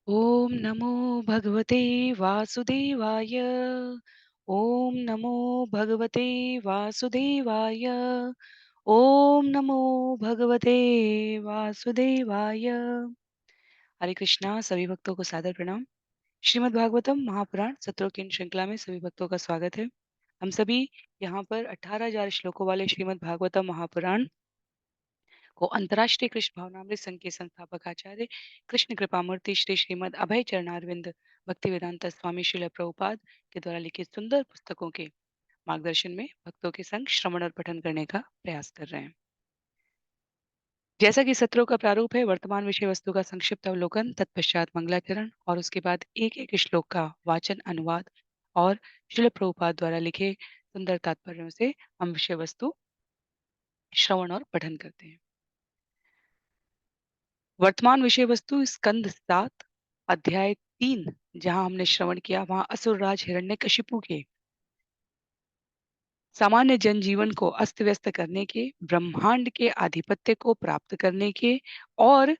ॐ नमो भगवते वासुदेवाय। ॐ नमो भगवते वासुदेवाय। ॐ नमो भगवते वासुदेवाय। हरे कृष्णा। सभी भक्तों को सादर प्रणाम। श्रीमद् भागवतम महापुराण सत्रों की इन श्रृंखला में सभी भक्तों का स्वागत है। हम सभी यहाँ पर 18,000 श्लोकों वाले श्रीमद् भागवतम महापुराण को अंतर्राष्ट्रीय कृष्ण भावनामृत संघ के संस्थापक आचार्य कृष्ण कृपामूर्ति श्री श्रीमद अभय चरणारविंद भक्ति वेदांत स्वामी श्रील प्रभुपाद के द्वारा लिखित सुंदर पुस्तकों के मार्गदर्शन में भक्तों के संग श्रवण और पठन करने का प्रयास कर रहे हैं। जैसा कि सत्रों का प्रारूप है, वर्तमान विषय वस्तु का संक्षिप्त अवलोकन, तत्पश्चात मंगलाचरण और उसके बाद एक एक श्लोक का वाचन, अनुवाद और श्रील प्रभुपाद द्वारा लिखे सुंदर तात्पर्यों से हम विषय वस्तु श्रवण और पठन करते हैं। वर्तमान विषय वस्तु स्कंद 7 अध्याय 3 जहां हमने श्रवण किया, वहां असुरराज हिरण्यकशिपु के सामान्य जनजीवन को अस्त व्यस्त करने के, ब्रह्मांड के आधिपत्य को प्राप्त करने के और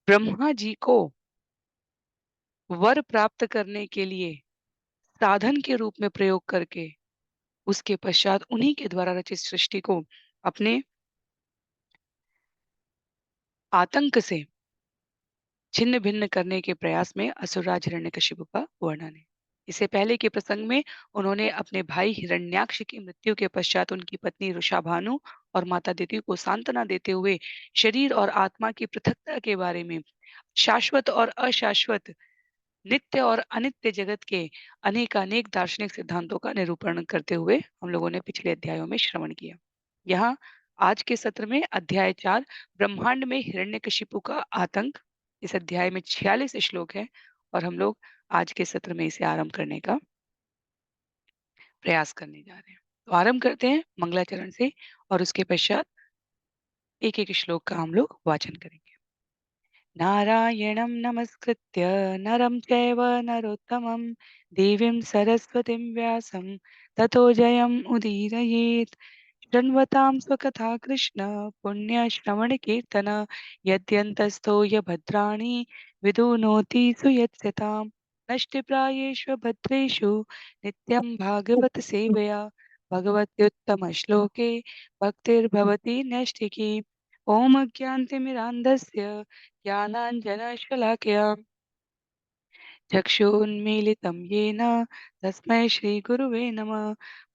ब्रह्मा जी को वर प्राप्त करने के लिए साधन के रूप में प्रयोग करके उसके पश्चात उन्हीं के द्वारा रचित सृष्टि को अपने आतंक से छिन्न भिन्न करने के प्रयास में असुरराज हिरण्यकशिपु का वर्णन है। इससे पहले के प्रसंग में उन्होंने अपने भाई हिरण्याक्ष की मृत्यु के पश्चात उनकी पत्नी वृषाभानु और माता दिति को सांत्वना देते हुए शरीर और आत्मा की पृथकता के बारे में, शाश्वत और अशाश्वत, नित्य और अनित्य जगत के अनेकानेक दार्शनिक सिद्धांतों का निरूपण करते हुए हम लोगों ने पिछले अध्यायों में श्रवण किया। यहाँ आज के सत्र में अध्याय 4 ब्रह्मांड में हिरण्यकशिपु का आतंक, इस अध्याय में 46 श्लोक है और हम लोग आज के सत्र में इसे आरंभ करने का प्रयास करने जा रहे हैं। तो आरंभ करते हैं मंगलाचरण से और उसके पश्चात एक एक श्लोक का हम लोग वाचन करेंगे। नारायणं नमस्कृत्य नरं चैव नरोत्तमं देवीं सरस्वतीं व्यासं ततो जयम् उदीरयेत्। शृण्वतां स्वकथा कृष्ण पुण्यश्रवणकीर्तन यद्यन्तस्थो य भद्राणि विदुनोति सुयत्स्यतां। नष्टप्रायेषु भद्रेषु नित्यं भागवत सेवया भगवत्युत्तमश्लोके भक्तिर्भवति नैष्ठिकी। ॐ अज्ञानतिमिरान्धस्य ज्ञानाञ्जनशलाकया चक्षुन्मीलितं येन तस्मै श्रीगुरुवे नमः।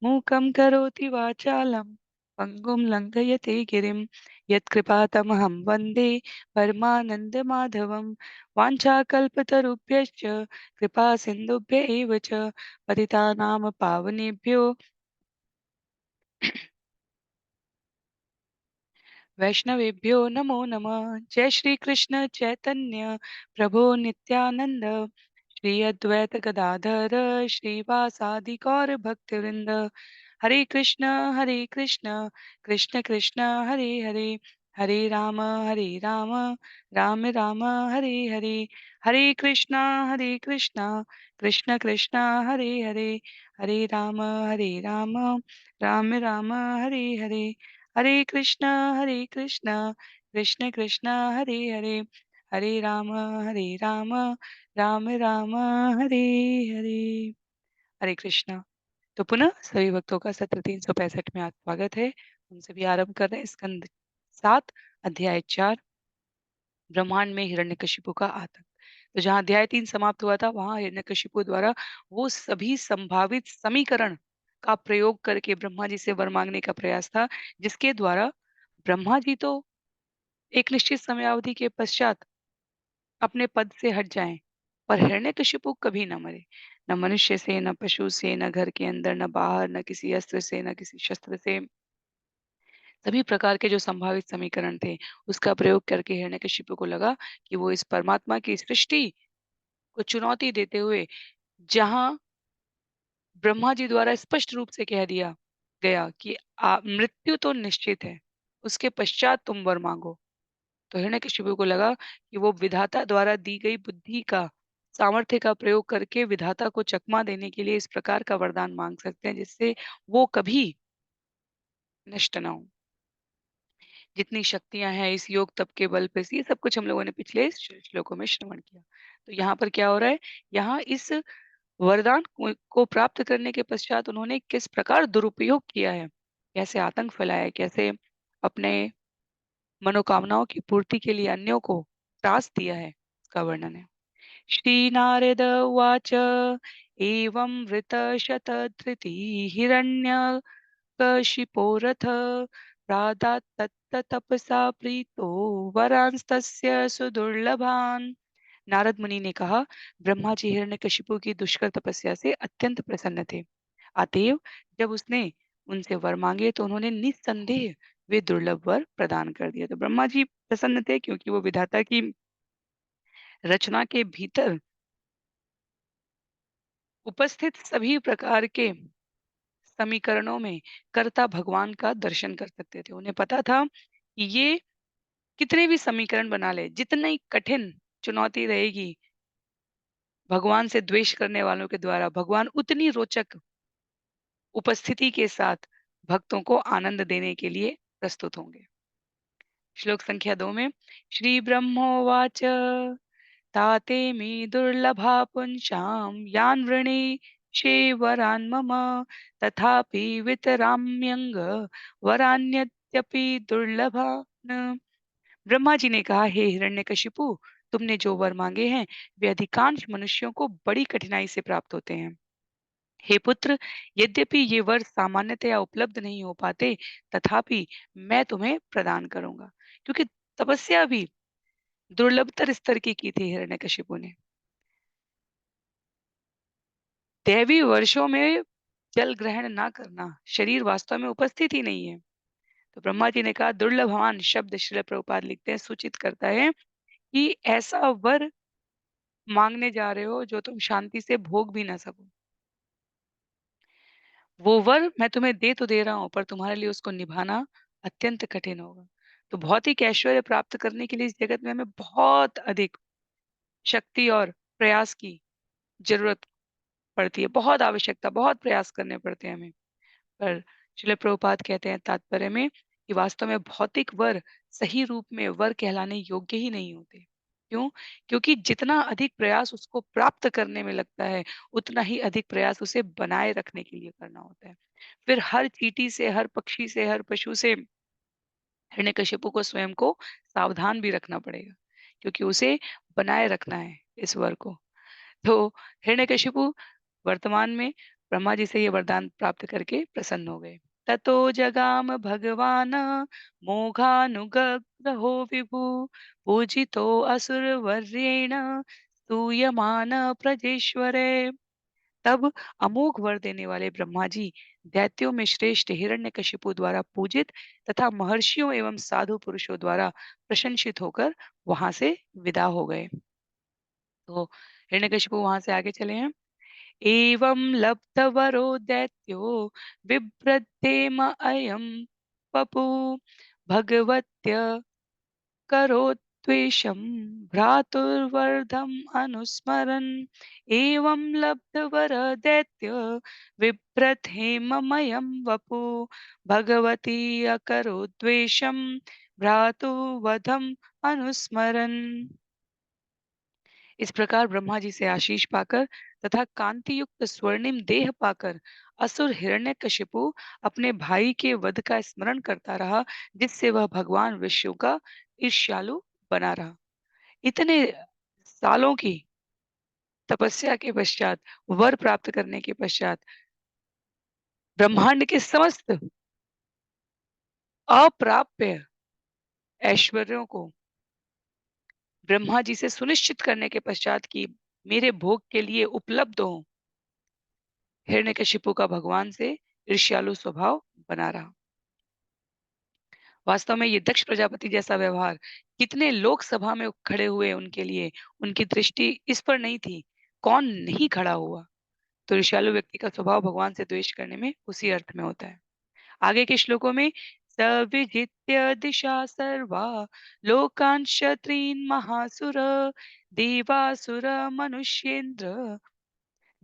मूकं करोति वाचालं पङ्गुं लङ्घयते गिरिं यत्कृपातमहं वन्दे परमानन्दमाधवं। वाञ्छाकल्पतरुभ्यश्च कृपा सिन्धुभ्य एव च पतितानां पावनेभ्यो वैष्णवेभ्यो नमो नमः। जय श्री कृष्ण चैतन्य प्रभु नित्यानंद श्री अद्वैत गदाधर श्रीवासादि गौर भक्तवृंद। हरे कृष्ण कृष्ण कृष्ण हरे हरे, हरे राम राम राम हरे हरे। हरे कृष्ण कृष्ण कृष्ण हरे हरे, हरे राम राम राम हरे हरे। हरे कृष्ण कृष्ण कृष्ण हरे हरे, हरे राम राम राम हरे हरे। हरे कृष्णा। तो पुनः सभी भक्तों का सत्र 365 में आप स्वागत है। हम सभी आरंभ कर रहे हैं स्कंद 7 अध्याय 4 ब्रह्मांड में हिरण्यकशिपु का आतंक। तो जहाँ अध्याय 3 समाप्त हुआ था, वहां हिरण्यकशिपु द्वारा वो सभी संभावित समीकरण का प्रयोग करके ब्रह्मा जी से वर मांगने का प्रयास था, जिसके द्वारा ब्रह्मा जी तो एक निश्चित समयावधि के पश्चात अपने पद से हट जाएं, पर हिरण्यकशिपु कभी न मरे। न मनुष्य से, न पशु से, न घर के अंदर, न बाहर, न किसी अस्त्र से, न किसी शस्त्र से। सभी प्रकार के जो संभावित समीकरण थे, उसका प्रयोग करके हिरण्यकशिपु को लगा कि वो इस परमात्मा की सृष्टि को चुनौती देते हुए, जहां ब्रह्मा जी द्वारा स्पष्ट रूप से कह दिया गया कि मृत्यु तो निश्चित है, उसके पश्चात तुम वर मांगो। तो हिरण्यकशिपु को लगा कि वो विधाता द्वारा दी गई बुद्धि का, सामर्थ्य का प्रयोग करके विधाता को चकमा देने के लिए इस प्रकार का वरदान मांग सकते हैं, जिससे वो कभी नष्ट ना हो। जितनी शक्तियां हैं इस योग तप के बल पे, ये सब कुछ हम लोगों ने पिछले श्लोकों में श्रवण किया। तो यहाँ पर क्या हो रहा है, यहाँ इस वरदान को प्राप्त करने के पश्चात उन्होंने किस प्रकार दुरुपयोग किया है, कैसे आतंक फैलाया है, कैसे अपने मनोकामनाओं की पूर्ति के लिए अन्यों को त्रास दिया है, इसका वर्णन है। श्री नारद उवाच एवं वृतशतधृती हिरण्यकशिपोरथ प्रादात्ततपसा प्रीतो वरांस्तस्य सुदुर्लभान्। नारद मुनि ने कहा, ब्रह्मा जी हिरण्यकशिपु की दुष्कर तपस्या से अत्यंत प्रसन्न थे। अतएव जब उसने उनसे वर मांगे तो उन्होंने निस्संदेह वे दुर्लभ वर प्रदान कर दिया। तो ब्रह्मा जी प्रसन्न थे क्योंकि वो विधाता की रचना के भीतर उपस्थित सभी प्रकार के समीकरणों में कर्ता भगवान का दर्शन कर सकते थे। उन्हें पता था कि ये कितने भी समीकरण बना ले, जितनी कठिन चुनौती रहेगी भगवान से द्वेष करने वालों के द्वारा, भगवान उतनी रोचक उपस्थिति के साथ भक्तों को आनंद देने के लिए प्रस्तुत होंगे। श्लोक संख्या 2 में श्री ब्रह्मोवाच ताते मे दुर्लभा पुंसां यान् वृणीषे वरान् मम तथापि वितराम्यंग वरान्यद्यपि दुर्लभान्। ब्रह्मा जी ने कहा, हे हिरण्यकशिपु, तुमने जो वर मांगे हैं वे अधिकांश मनुष्यों को बड़ी कठिनाई से प्राप्त होते हैं। हे पुत्र, यद्यपि ये वर सामान्यतया उपलब्ध नहीं हो पाते, तथापि मैं तुम्हें प्रदान करूंगा, क्योंकि तपस्या भी दुर्लभतर स्तर की थी हिरण्यकशिपु ने। दैवी वर्षों में जल ग्रहण ना करना, शरीर वास्तव में उपस्थित ही नहीं है। तो ब्रह्मा जी ने कहा, दुर्लभवान शब्द श्रील प्रभुपाद लिखते हैं, सूचित करता है कि ऐसा वर मांगने जा रहे हो जो तुम शांति से भोग भी ना सको। वो वर मैं तुम्हें दे तो दे रहा हूँ, पर तुम्हारे लिए उसको निभाना अत्यंत कठिन होगा। तो भौतिक ऐश्वर्य प्राप्त करने के लिए इस जगत में हमें बहुत अधिक शक्ति और प्रयास की जरूरत पड़ती है, बहुत आवश्यकता, बहुत प्रयास करने पड़ते हैं हमें। पर श्रील प्रभुपाद कहते हैं तात्पर्य में कि वास्तव में भौतिक वर सही रूप में वर कहलाने योग्य ही नहीं होते। क्यों? क्योंकि जितना अधिक प्रयास उसको प्राप्त करने में लगता है, उतना ही अधिक प्रयास उसे बनाए रखने के लिए करना होता है। फिर हर चींटी से, हर पक्षी से, हर पशु से हिरण्यकशिपु को स्वयं को सावधान भी रखना पड़ेगा, क्योंकि उसे बनाए रखना है इस वर को। तो हिरण्यकशिपु वर्तमान में ब्रह्मा जी से ये वरदान प्राप्त करके प्रसन्न हो गए। ततो जगाम भगवान मोघानुग्रहो विभु पूजितो असुरवर्येण स्तूयमान प्रजेश्वरे। तब अमोघ वर देने वाले ब्रह्मा जी दैत्यों में श्रेष्ठ हिरण्यकशिपु द्वारा पूजित तथा महर्षियों एवं साधु पुरुषों द्वारा प्रशंसित होकर वहां से विदा हो गए। तो हिरण्यकशिपु वहां से आगे चले हैं। एवं लब्धवरो दैत्यो बिभ्रद्देम अयं पपु भगवत्य करोत्वेषं भ्रातुर्वर्धम् अनुस्मरन्। एवं लब्धवर दैत्य बिभ्रद्हेममयं वपु भगवती अकरोद्वेषं भ्रातुवधम् अनुस्मरन्। इस प्रकार ब्रह्मा जी से आशीष पाकर तथा कांति युक्त स्वर्णिम देह पाकर असुर हिरण्यकशिपु अपने भाई के वध का स्मरण करता रहा, जिससे वह भगवान विष्णु का ईर्ष्यालु बना रहा। इतने सालों की तपस्या के पश्चात, वर प्राप्त करने के पश्चात, ब्रह्मांड के समस्त अप्राप्य ऐश्वर्यों को ब्रह्मा जी से सुनिश्चित करने के पश्चात कि मेरे भोग के लिए उपलब्ध हो, हिरण्यकशिपु का भगवान से ईर्ष्यालु स्वभाव बना रहा। वास्तव में ये दक्ष प्रजापति जैसा व्यवहार कितने लोक सभा में खड़े हुए उनके लिए, उनकी दृष्टि इस पर नहीं थी, कौन नहीं खड़ा हुआ। तो ईर्ष्यालु व्यक्ति का स्वभाव भगवान से द्वेष करने में उसी अर्थ में होता है। आगे के श्लोकों में सविजित्य दिशा सर्वा लोकान् क्षत्रीन् महासुर देवासुर मनुष्येन्द्र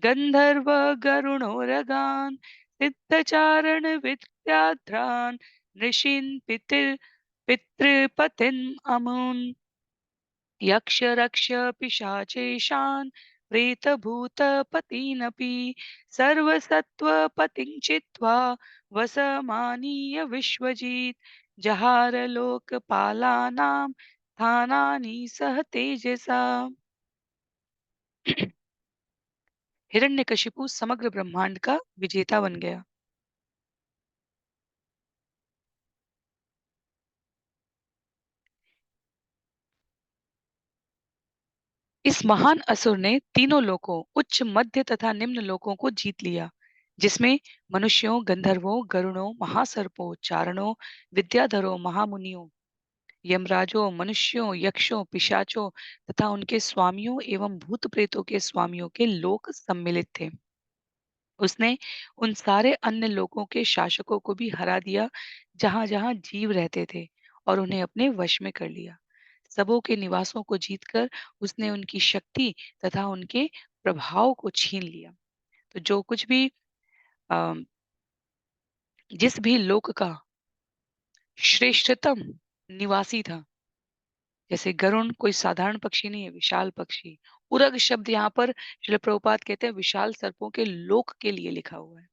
गंधर्व गरुणोरगान् सिद्धचारण विद्याध्रान् ऋषीन् पितृपतिम् अमून्। यक्ष रक्ष पिशाचेशान् प्रेतभूतपतीनपि सर्वसत्त्वपतिं चित्वा वसमानीय विश्वजित् जहार लोकपालानां स्थानानि सह तेजसा। हिरण्यकशिपु समग्र ब्रह्मांड का विजेता बन गया। इस महान असुर ने तीनों लोकों उच्च मध्य तथा निम्न लोकों को जीत लिया, जिसमें मनुष्यों, गंधर्वों, गरुड़ों, महासर्पों, चारणों, विद्याधरों, महामुनियों, यमराजों, मनुष्यों, यक्षों, पिशाचों तथा उनके स्वामियों एवं भूत प्रेतों के स्वामियों के लोक सम्मिलित थे। उसने उन सारे अन्य लोकों के शासकों को भी हरा दिया जहां जहां जीव रहते थे, और उन्हें अपने वश में कर लिया। सबों के निवासों को जीतकर उसने उनकी शक्ति तथा उनके प्रभाव को छीन लिया। तो जो कुछ भी अम, जिस भी लोक का श्रेष्ठतम निवासी था, जैसे गरुण कोई साधारण पक्षी नहीं है, विशाल पक्षी। उरग शब्द यहाँ पर श्रील प्रभुपाद कहते हैं विशाल सर्पों के लोक के लिए लिखा हुआ है।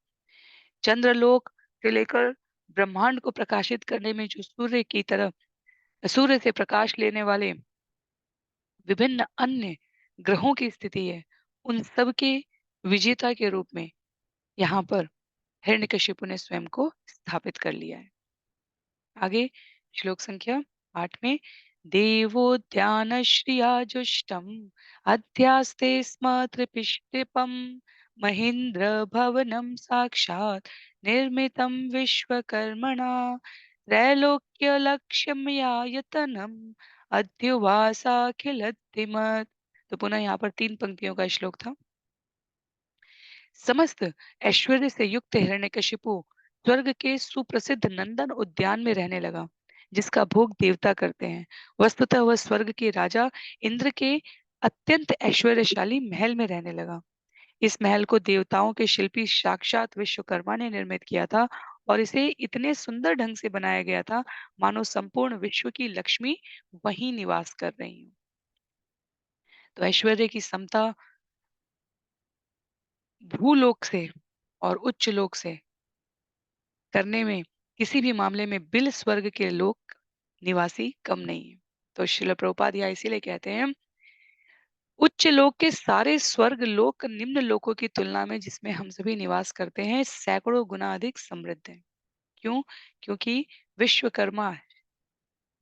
चंद्रलोक से लेकर ब्रह्मांड को प्रकाशित करने में जो सूर्य से प्रकाश लेने वाले विभिन्न अन्य ग्रहों की स्थिति है, उन सब के विजेता के रूप में यहाँ पर हिरण्यकशिपु ने स्वयं को स्थापित कर लिया है। आगे श्लोक संख्या 8 में, देवोद्यानश्रियाजुष्टम् अध्यास्ते स्म त्रिपिष्टिपं महेन्द्र भवनं साक्षात् निर्मितं विश्वकर्मणा त्रैलोक्यलक्ष्यमयायतनम् अध्युवासाखिलद्धिमत्। तो पुनः यहाँ पर 3 पंक्तियों का श्लोक था। समस्त ऐश्वर्य से युक्त हिरण्यकशिपु स्वर्ग के सुप्रसिद्ध नंदन उद्यान में रहने लगा, जिसका भोग देवता करते हैं। वस्तुतः वह स्वर्ग के राजा इंद्र के अत्यंत ऐश्वर्यशाली महल में रहने लगा। इस महल को देवताओं के शिल्पी साक्षात विश्वकर्मा ने निर्मित किया था, और इसे इतने सुंदर ढंग से बनाया गया था मानो संपूर्ण विश्व की लक्ष्मी वहीं निवास कर रही हो। तो ऐश्वर्य की समता भूलोक से और उच्च लोक से करने में किसी भी मामले में बिल स्वर्ग के लोक निवासी कम नहीं है। तो श्रील प्रभुपाद यहाँ इसीलिए कहते हैं उच्च लोक के सारे स्वर्ग लोक निम्न लोकों की तुलना में जिसमें हम सभी निवास करते हैं सैकड़ों गुना अधिक समृद्ध है। क्यों? क्योंकि विश्वकर्मा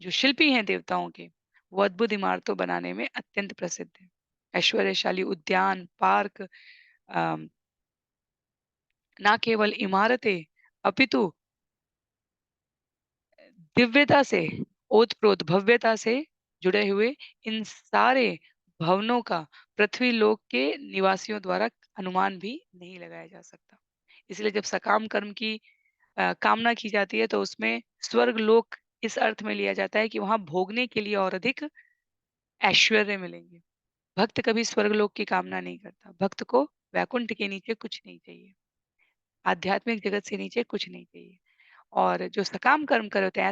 जो शिल्पी हैं देवताओं के, वो अद्भुत इमारतों बनाने में अत्यंत प्रसिद्ध है। ऐश्वर्यशाली उद्यान, पार्क, अम, ना केवल इमारतें अपितु दिव्यता से, ओतप्रोत भव्यता से जुड़े हुए इन सारे भवनों का पृथ्वी लोक के निवासियों द्वारा अनुमान भी नहीं लगाया जा सकता। इसलिए जब सकाम कर्म की कामना की जाती है तो उसमें स्वर्ग लोक इस अर्थ में लिया जाता है कि वहां भोगने के लिए और अधिक ऐश्वर्य मिलेंगे। भक्त कभी स्वर्ग लोक की कामना नहीं करता। भक्त को वैकुंठ के नीचे कुछ नहीं चाहिए, आध्यात्मिक जगत से नीचे कुछ नहीं चाहिए। और जो सकाम कर्म करते हैं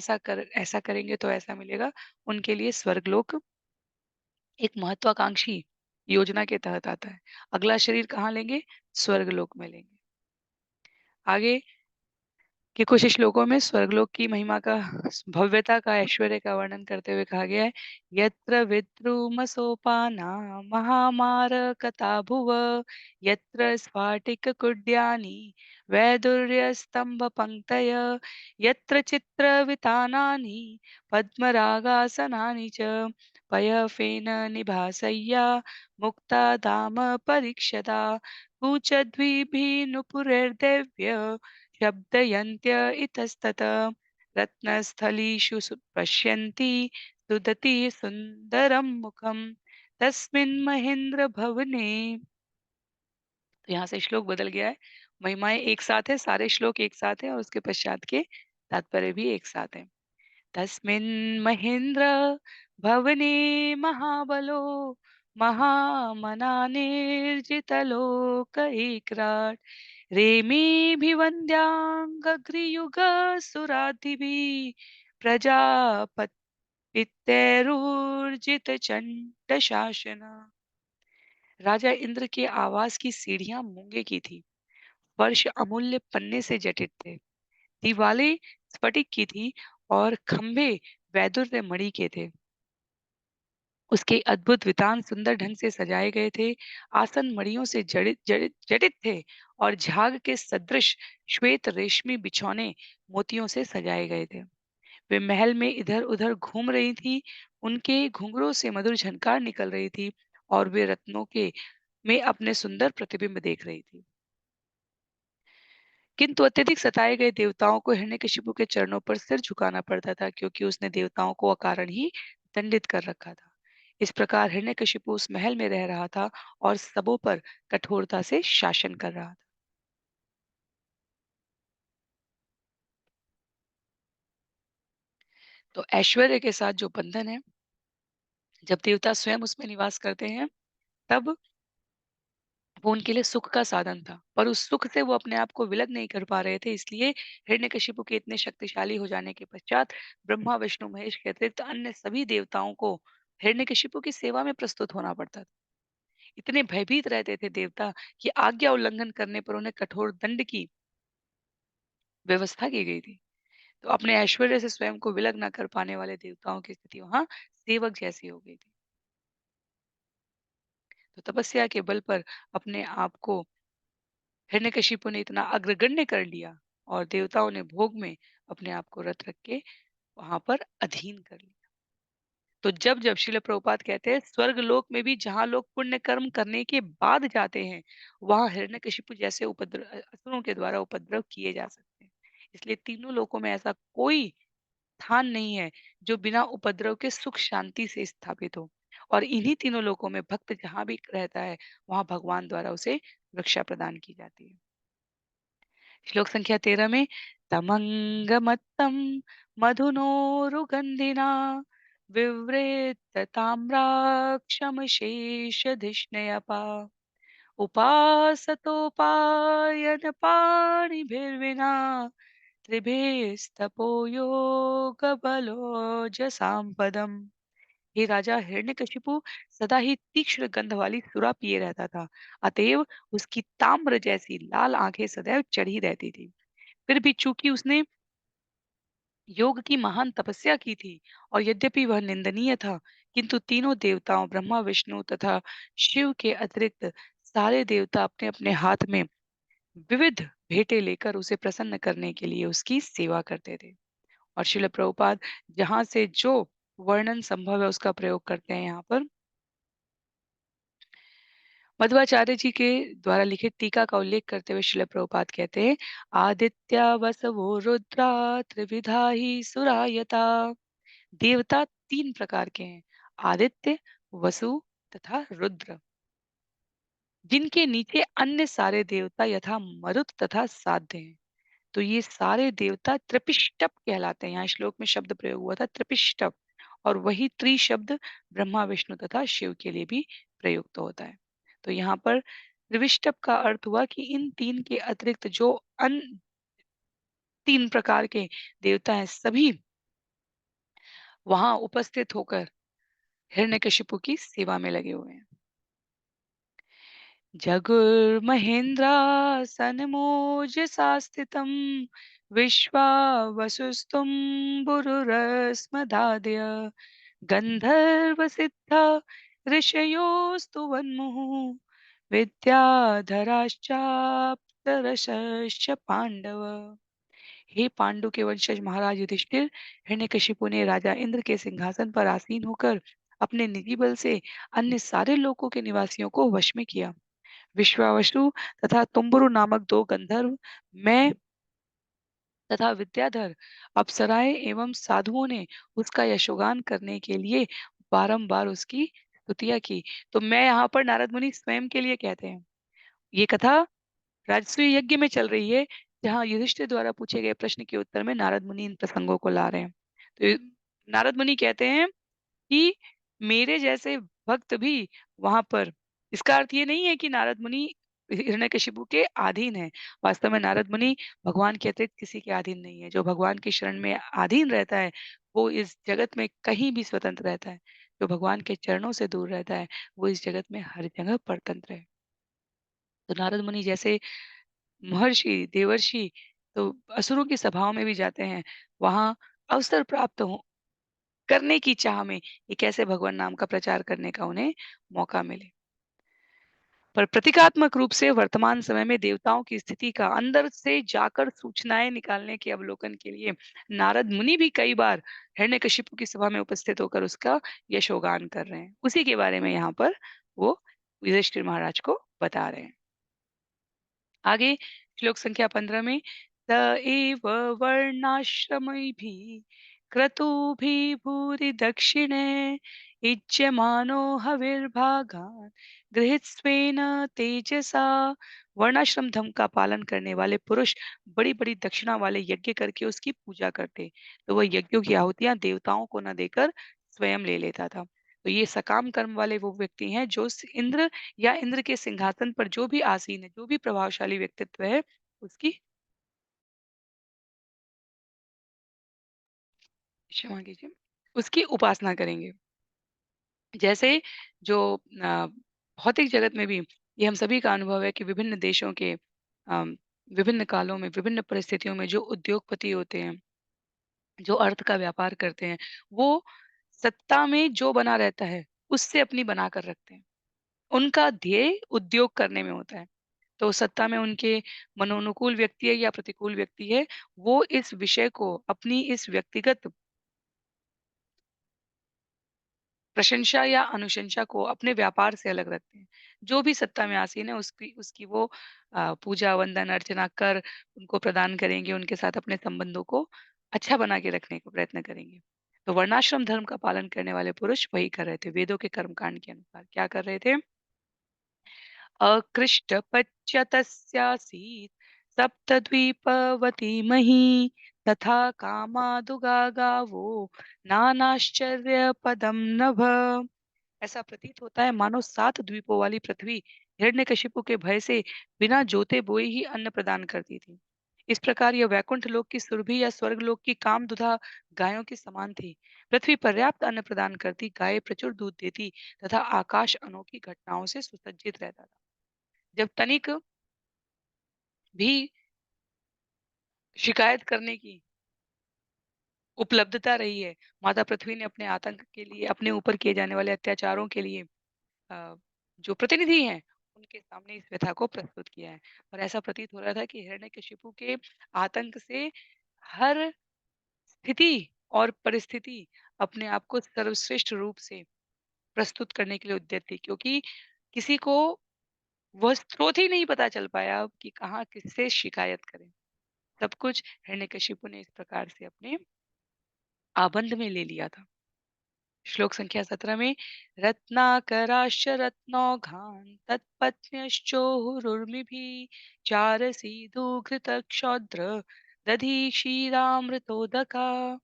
ऐसा करेंगे तो ऐसा मिलेगा। उनके लिए स्वर्गलोक एक महत्वाकांक्षी योजना के तहत आता है। अगला शरीर कहाँ लेंगे? स्वर्गलोक में लेंगे। आगे के कुछ श्लोकों में स्वर्गलोक की महिमा का, भव्यता का, ऐश्वर्य का वर्णन करते हुए कहा गया है, यत्र विद्रुमसोपाना महामारकता भुव यत्र स्फाटिक कुड्यानि वैदुर्यस्तंभ पंक्तय यत्र चित्रवितानानि पद्मरागासनानि च पयफेन निभासय्या मुक्ता धाम परीक्षता कूचद्भिः नुपुरैर्देव्य शब्दयन्त्य इतस्ततः रत्नस्थलीषु पश्यन्ति सुदति सुन्दरं मुखं तस्मिन् महेन्द्र भवने। तो यहाँ से श्लोक बदल गया है। महिमाएं एक साथ है, सारे श्लोक एक साथ है और उसके पश्चात के तात्पर्य भी एक साथ है। तस्मिन् महेन्द्र भवने महाबलो महामना निर्जितलोकैक्राट् रेमेभिवन्द्याङ्घ्रियुगसुराधिभिः प्रजापत्यैर्मुक्ता पितैरुर्जित चंड शासन। राजा इंद्र के आवास की सीढ़ियां मूंगे की थी। फर्श अमूल्य पन्ने से जटित थे। दीवालें स्फटिक की थी और खंभे वैदुर्य मणि के थे। उसके अद्भुत वितान सुंदर ढंग से सजाए गए थे। आसन मणियों से जड़ित जड़ित जटित थे और झाग के सदृश श्वेत रेशमी बिछौने मोतियों से सजाए गए थे। वे महल में इधर उधर घूम रही थी। उनके घुंघरों से मधुर झनकार निकल रही थी और वे रत्नों के में अपने सुंदर प्रतिबिंब देख रही थी। किंतु अत्यधिक सताए गए देवताओं को हिरण्यकशिपु के चरणों पर सिर झुकाना पड़ता था, क्योंकि उसने देवताओं को अकारण ही दंडित कर रखा था। इस प्रकार हिरण्यकशिपु उस महल में रह रहा था और सबों पर कठोरता से शासन कर रहा था। तो ऐश्वर्य के साथ जो बंधन है, जब देवता स्वयं उसमें निवास करते हैं, तब वो उनके लिए सुख का साधन था, पर उस सुख से वो अपने आप को विलग नहीं कर पा रहे थे। इसलिए हिरण्यकशिपु के इतने शक्तिशाली हो जाने के पश्चात ब्रह्मा, विष्णु, महेश के अतिरिक्त अन्य सभी देवताओं को हिरण्यकशिपु की सेवा में प्रस्तुत होना पड़ता था। इतने भयभीत रहते थे देवता कि आज्ञा उल्लंघन करने पर उन्हें कठोर दंड की व्यवस्था की गई थी। तो अपने ऐश्वर्य से स्वयं को विलग न कर पाने वाले देवताओं की स्थिति वहां सेवक जैसी हो गई थी। तो तपस्या के बल पर अपने आप को हिरण्यकशिपु ने इतना अग्रगण्य कर लिया और देवताओं ने भोग में अपने आप को रत रख के वहां पर अधीन कर लिया। तो जब जब श्रील प्रभुपाद कहते हैं स्वर्ग लोक में भी जहां लोग पुण्य कर्म करने के बाद जाते हैं, वहां हिरण्यकशिपु जैसे असुरों के द्वारा उपद्रव किए जा सकते हैं। इसलिए तीनों लोकों में ऐसा कोई स्थान नहीं है जो बिना उपद्रव के सुख शांति से स्थापित हो। और इन्हीं तीनों लोकों में भक्त जहां भी रहता है, वहां भगवान द्वारा उसे रक्षा प्रदान की जाती है। श्लोक संख्या 13 में तमंगमत्तम मधुनोरुगंधिना विव्रेत ताम्राक्षमशेषधिष्णयपा उपासतोपायन पाणिभिर्विना त्रिभिस्तपो योगबलोजसां पदम्। हे राजा हिरण्यकशिपु सदा ही तीक्ष्ण गंध वाली सुरा पिए रहता था। अतएव उसकी ताम्र जैसी लाल आंखें सदैव चढ़ी रहती थी। फिर भी चूंकि उसने योग की महान तपस्या की थी और यद्यपि वह निंदनीय था, किंतु तीनों देवताओं ब्रह्मा, विष्णु तथा शिव के अतिरिक्त सारे देवता अपने अपने हाथ में विविध भेंटें लेकर उसे प्रसन्न करने के लिए उसकी सेवा करते थे। और श्रील प्रभुपाद जहाँ से जो वर्णन संभव है उसका प्रयोग करते हैं यहाँ पर। मध्वाचार्य जी के द्वारा लिखित टीका का उल्लेख करते हुए श्रील प्रभुपाद कहते हैं, आदित्य वसवो रुद्रा त्रिविधा ही सुरायता। देवता तीन प्रकार के हैं, आदित्य, वसु तथा रुद्र, जिनके नीचे अन्य सारे देवता यथा मरुत तथा साध्य हैं। तो ये सारे देवता त्रिपिष्टप कहलाते हैं। यहाँ श्लोक में शब्द प्रयोग हुआ था त्रिपिष्टप, और वही त्रि शब्द ब्रह्मा, विष्णु तथा शिव के लिए भी प्रयुक्त होता है। तो यहाँ पर त्रिविष्टप का अर्थ हुआ कि इन तीन के अतिरिक्त जो अन्य तीन प्रकार के देवता हैं, सभी वहां उपस्थित होकर हिरण्यकशिपु की सेवा में लगे हुए हैं। जगुर्महेन्द्रासनमोजसा स्थितं विश्वावसुस्तं बुरुरस्मदादय गन्धर्वसिद्धा ऋषयोस्तु वन्मुहुः विद्याधराश्चाप्सरसश्च पांडव। हे पांडु के वंशज महाराज युधिष्ठिर, हिरण्यकशिपु ने राजा इंद्र के सिंहासन पर आसीन होकर अपने निजी बल से अन्य सारे लोकों के निवासियों को वश में किया। विश्वावसु तथा तुम्बुरु नामक दो गंधर्व, मैं तथा विद्याधर अप्सराएं एवं साधुओं ने उसका यशोगान करने के लिए बारंबार उसकी स्तुतियां की। तो मैं यहाँ पर नारद मुनि स्वयं के लिए कहते हैं। ये कथा राजसूय यज्ञ में चल रही है, जहाँ युधिष्ठिर द्वारा पूछे गए प्रश्न के उत्तर में नारद मुनि इन प्रसंगों को ला रहे हैं। तो नारद मुनि कहते हैं कि मेरे जैसे भक्त भी वहां पर, इसका अर्थ ये नहीं है कि नारद मुनि हिरण्यकशिपु के अधीन है। वास्तव में नारद मुनि भगवान के अतिरिक्त किसी के अधीन नहीं है। जो भगवान की शरण में अधीन रहता है, वो इस जगत में कहीं भी स्वतंत्र रहता है। जो भगवान के चरणों से दूर रहता है, वो इस जगत में हर जगह परतंत्र है। तो नारद मुनि जैसे महर्षि, देवर्षि तो असुरों की सभाओं में भी जाते हैं। वहाँ अवसर प्राप्त हो करने की चाह में ये कैसे भगवान नाम का प्रचार करने का उन्हें मौका मिले। पर प्रतीकात्मक रूप से वर्तमान समय में देवताओं की स्थिति का अंदर से जाकर सूचनाएँ निकालने के अवलोकन के लिए नारद मुनि भी कई बार हिरण्यकशिपु की सभा में उपस्थित होकर उसका यशोगान कर रहे हैं। उसी के बारे में यहाँ पर वो युधिष्ठिर महाराज को बता रहे हैं। आगे श्लोक संख्या 15 में स एव वर्णाश्रमैभिः क्रतुभिः भूरि दक्षिणे युज्यमानो हविर्भागान् गृहीत्स्वेन तेजसा। वर्णाश्रम धर्म का पालन करने वाले पुरुष बड़ी-बड़ी दक्षिणा वाले यज्ञ करके उसकी पूजा करते। तो वह यज्ञों की आहुतियाँ देवताओं को न देकर स्वयं ले लेता था। तो ये सकाम कर्म वाले वो व्यक्ति हैं जो इंद्र या इंद्र के सिंहासन पर जो भी आसीन है, जो भी प्रभावशाली व्यक्तित्व है, उसकी क्षमा कीजिए, उसकी उपासना करेंगे। जैसे जो भौतिक जगत में भी ये हम सभी का अनुभव है कि विभिन्न देशों के विभिन्न कालों में, विभिन्न परिस्थितियों में जो उद्योगपति होते हैं, जो अर्थ का व्यापार करते हैं, वो सत्ता में जो बना रहता है, उससे अपनी बना कर रखते हैं। उनका ध्येय उद्योग करने में होता है। तो सत्ता में उनके मनोनुकूल व्यक्ति है या प्रतिकूल व्यक्ति है, वो इस विषय को अपनी इस व्यक्तिगत प्रशंसा या अनुशंसा को अपने व्यापार से अलग रखते हैं। जो भी सत्ता में आसीन है उसकी उसकी वो पूजा, वंदन, अर्चना कर उनको प्रदान करेंगे, उनके साथ अपने संबंधों को अच्छा बना के रखने का प्रयत्न करेंगे। तो वर्णाश्रम धर्म का पालन करने वाले पुरुष वही कर रहे थे, वेदों के कर्मकांड के अनुसार क्या कर रहे थे? अकृष्टपच्यतस्यासीत् सप्तद्वीपवती मही तथा कामादुगागावो नानाश्चर्यपदं नभ। ऐसा प्रतीत होता है मानो 7 द्वीपों वाली पृथ्वी हिरण्यकशिपु के भय से बिना जोते बोए ही अन्न प्रदान करती थी। इस प्रकार यह वैकुंठ लोक की सुरभि या स्वर्ग लोक की कामदुधा गायों के समान थी। पृथ्वी पर्याप्त अन्न प्रदान करती, गाय प्रचुर दूध देती तथा आकाश अनोखी घटनाओं से सुसज्जित रहता था। जब तनिक भी शिकायत करने की उपलब्धता रही है, माता पृथ्वी ने अपने आतंक के लिए, अपने ऊपर किए जाने वाले अत्याचारों के लिए अ, जो प्रतिनिधि हैं, उनके सामने इस व्यथा को प्रस्तुत किया है। और ऐसा प्रतीत हो रहा था कि हिरण्यकशिपु के आतंक से हर स्थिति और परिस्थिति अपने आप को सर्वश्रेष्ठ रूप से प्रस्तुत करने के लिए उद्यत थी, क्योंकि किसी को वह स्रोत ही नहीं पता चल पाया कि कहाँ किससे शिकायत करें। सब कुछ हिरण्यकशिपु ने इस प्रकार से अपने आबंध में ले लिया था। श्लोक संख्या 17 में रत्नाकराश्च रत्नौघान् तत्पत्न्यश्चोहुरुर्मिभिः चारसीधुघृतक्षौद्र दधी क्षीरामृतोदका।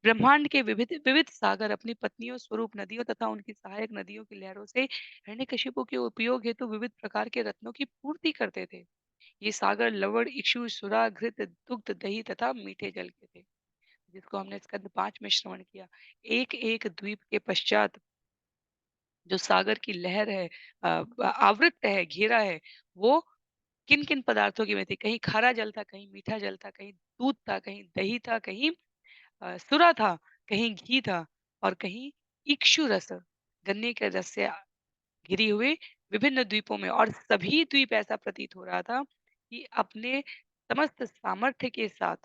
ब्रह्मांड के विविध विविध सागर अपनी पत्नियों स्वरूप नदियों तथा उनकी सहायक नदियों की लहरों से हिरण्यकशिपु के उपयोग हेतु विविध प्रकार के रत्नों की पूर्ति करते थे। ये सागर लवण, इक्षु, सुरा, घृत, दुग्ध, दही तथा मीठे जल के थे, जिसको हमने स्कंद 5 में श्रवण किया। एक-एक द्वीप के पश्चात जो सागर की लहर है आवृत है, घेरा है, वो किन-किन पदार्थों की में थी? कहीं खारा जल था, कहीं मीठा जल था, कहीं दूध था, कहीं दही था, कहीं सुरा था, कहीं घी था और कहीं इक्षु रस, गन्ने के रस से घिरी हुई विभिन्न द्वीपों में। और सभी द्वीप ऐसा प्रतीत हो रहा था कि अपने समस्त सामर्थ्य के साथ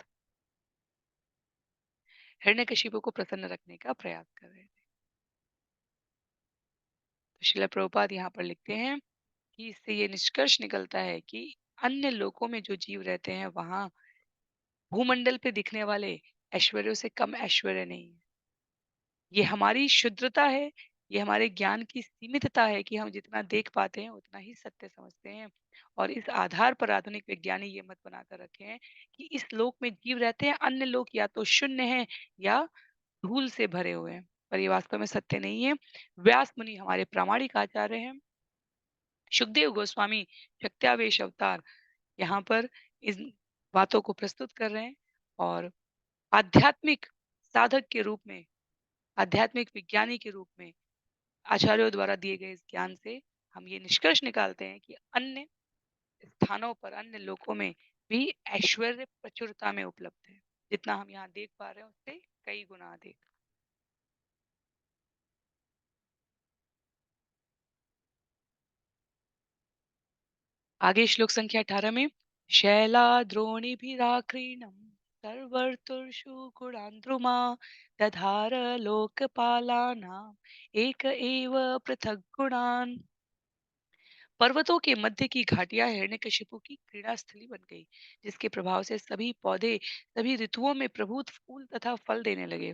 हिरण्यकशिपु को प्रसन्न रखने का प्रयास कर रहे थे। तो श्रील प्रभुपाद यहाँ पर लिखते हैं कि इससे ये निष्कर्ष निकलता है कि अन्य लोकों में जो जीव रहते हैं वहां भूमंडल पे दिखने वाले ऐश्वर्यों से कम ऐश्वर्य नहीं है। ये हमारी शुद्रता है, ये हमारे ज्ञान की सीमितता है कि हम जितना देख पाते हैं उतना ही सत्य समझते हैं। और इस आधार पर आधुनिक विज्ञानी ये मत बनाकर रखे हैं कि इस लोक में जीव रहते हैं, अन्य लोक या तो शून्य है या धूल से भरे हुए हैं। पर ये वास्तव में सत्य नहीं है। व्यास मुनि हमारे प्रामाणिक आचार्य हैं। सुखदेव गोस्वामी शक्त्यावेश अवतार यहाँ पर इन बातों को प्रस्तुत कर रहे हैं और आध्यात्मिक साधक के रूप में, आध्यात्मिक विज्ञानी के रूप में आचार्यों द्वारा दिए गए इस ज्ञान से हम ये निष्कर्ष निकालते हैं कि अन्य स्थानों पर, अन्य लोकों में भी ऐश्वर्य प्रचुरता में उपलब्ध है। जितना हम यहाँ देख पा रहे हैं उससे कई गुना अधिक। आगे श्लोक संख्या 18 में शैलाद्रोणिभिराक्रीणं सर्वर्तुषु गुणान्द्रुमा दधार लोकपालानाम् एक एव पृथक गुणान्। पर्वतों के मध्य की घाटियां हिरण्यकशिपु की क्रीड़ा स्थली बन गई, जिसके प्रभाव से सभी पौधे सभी ऋतुओं में प्रभुत फूल तथा फल देने लगे।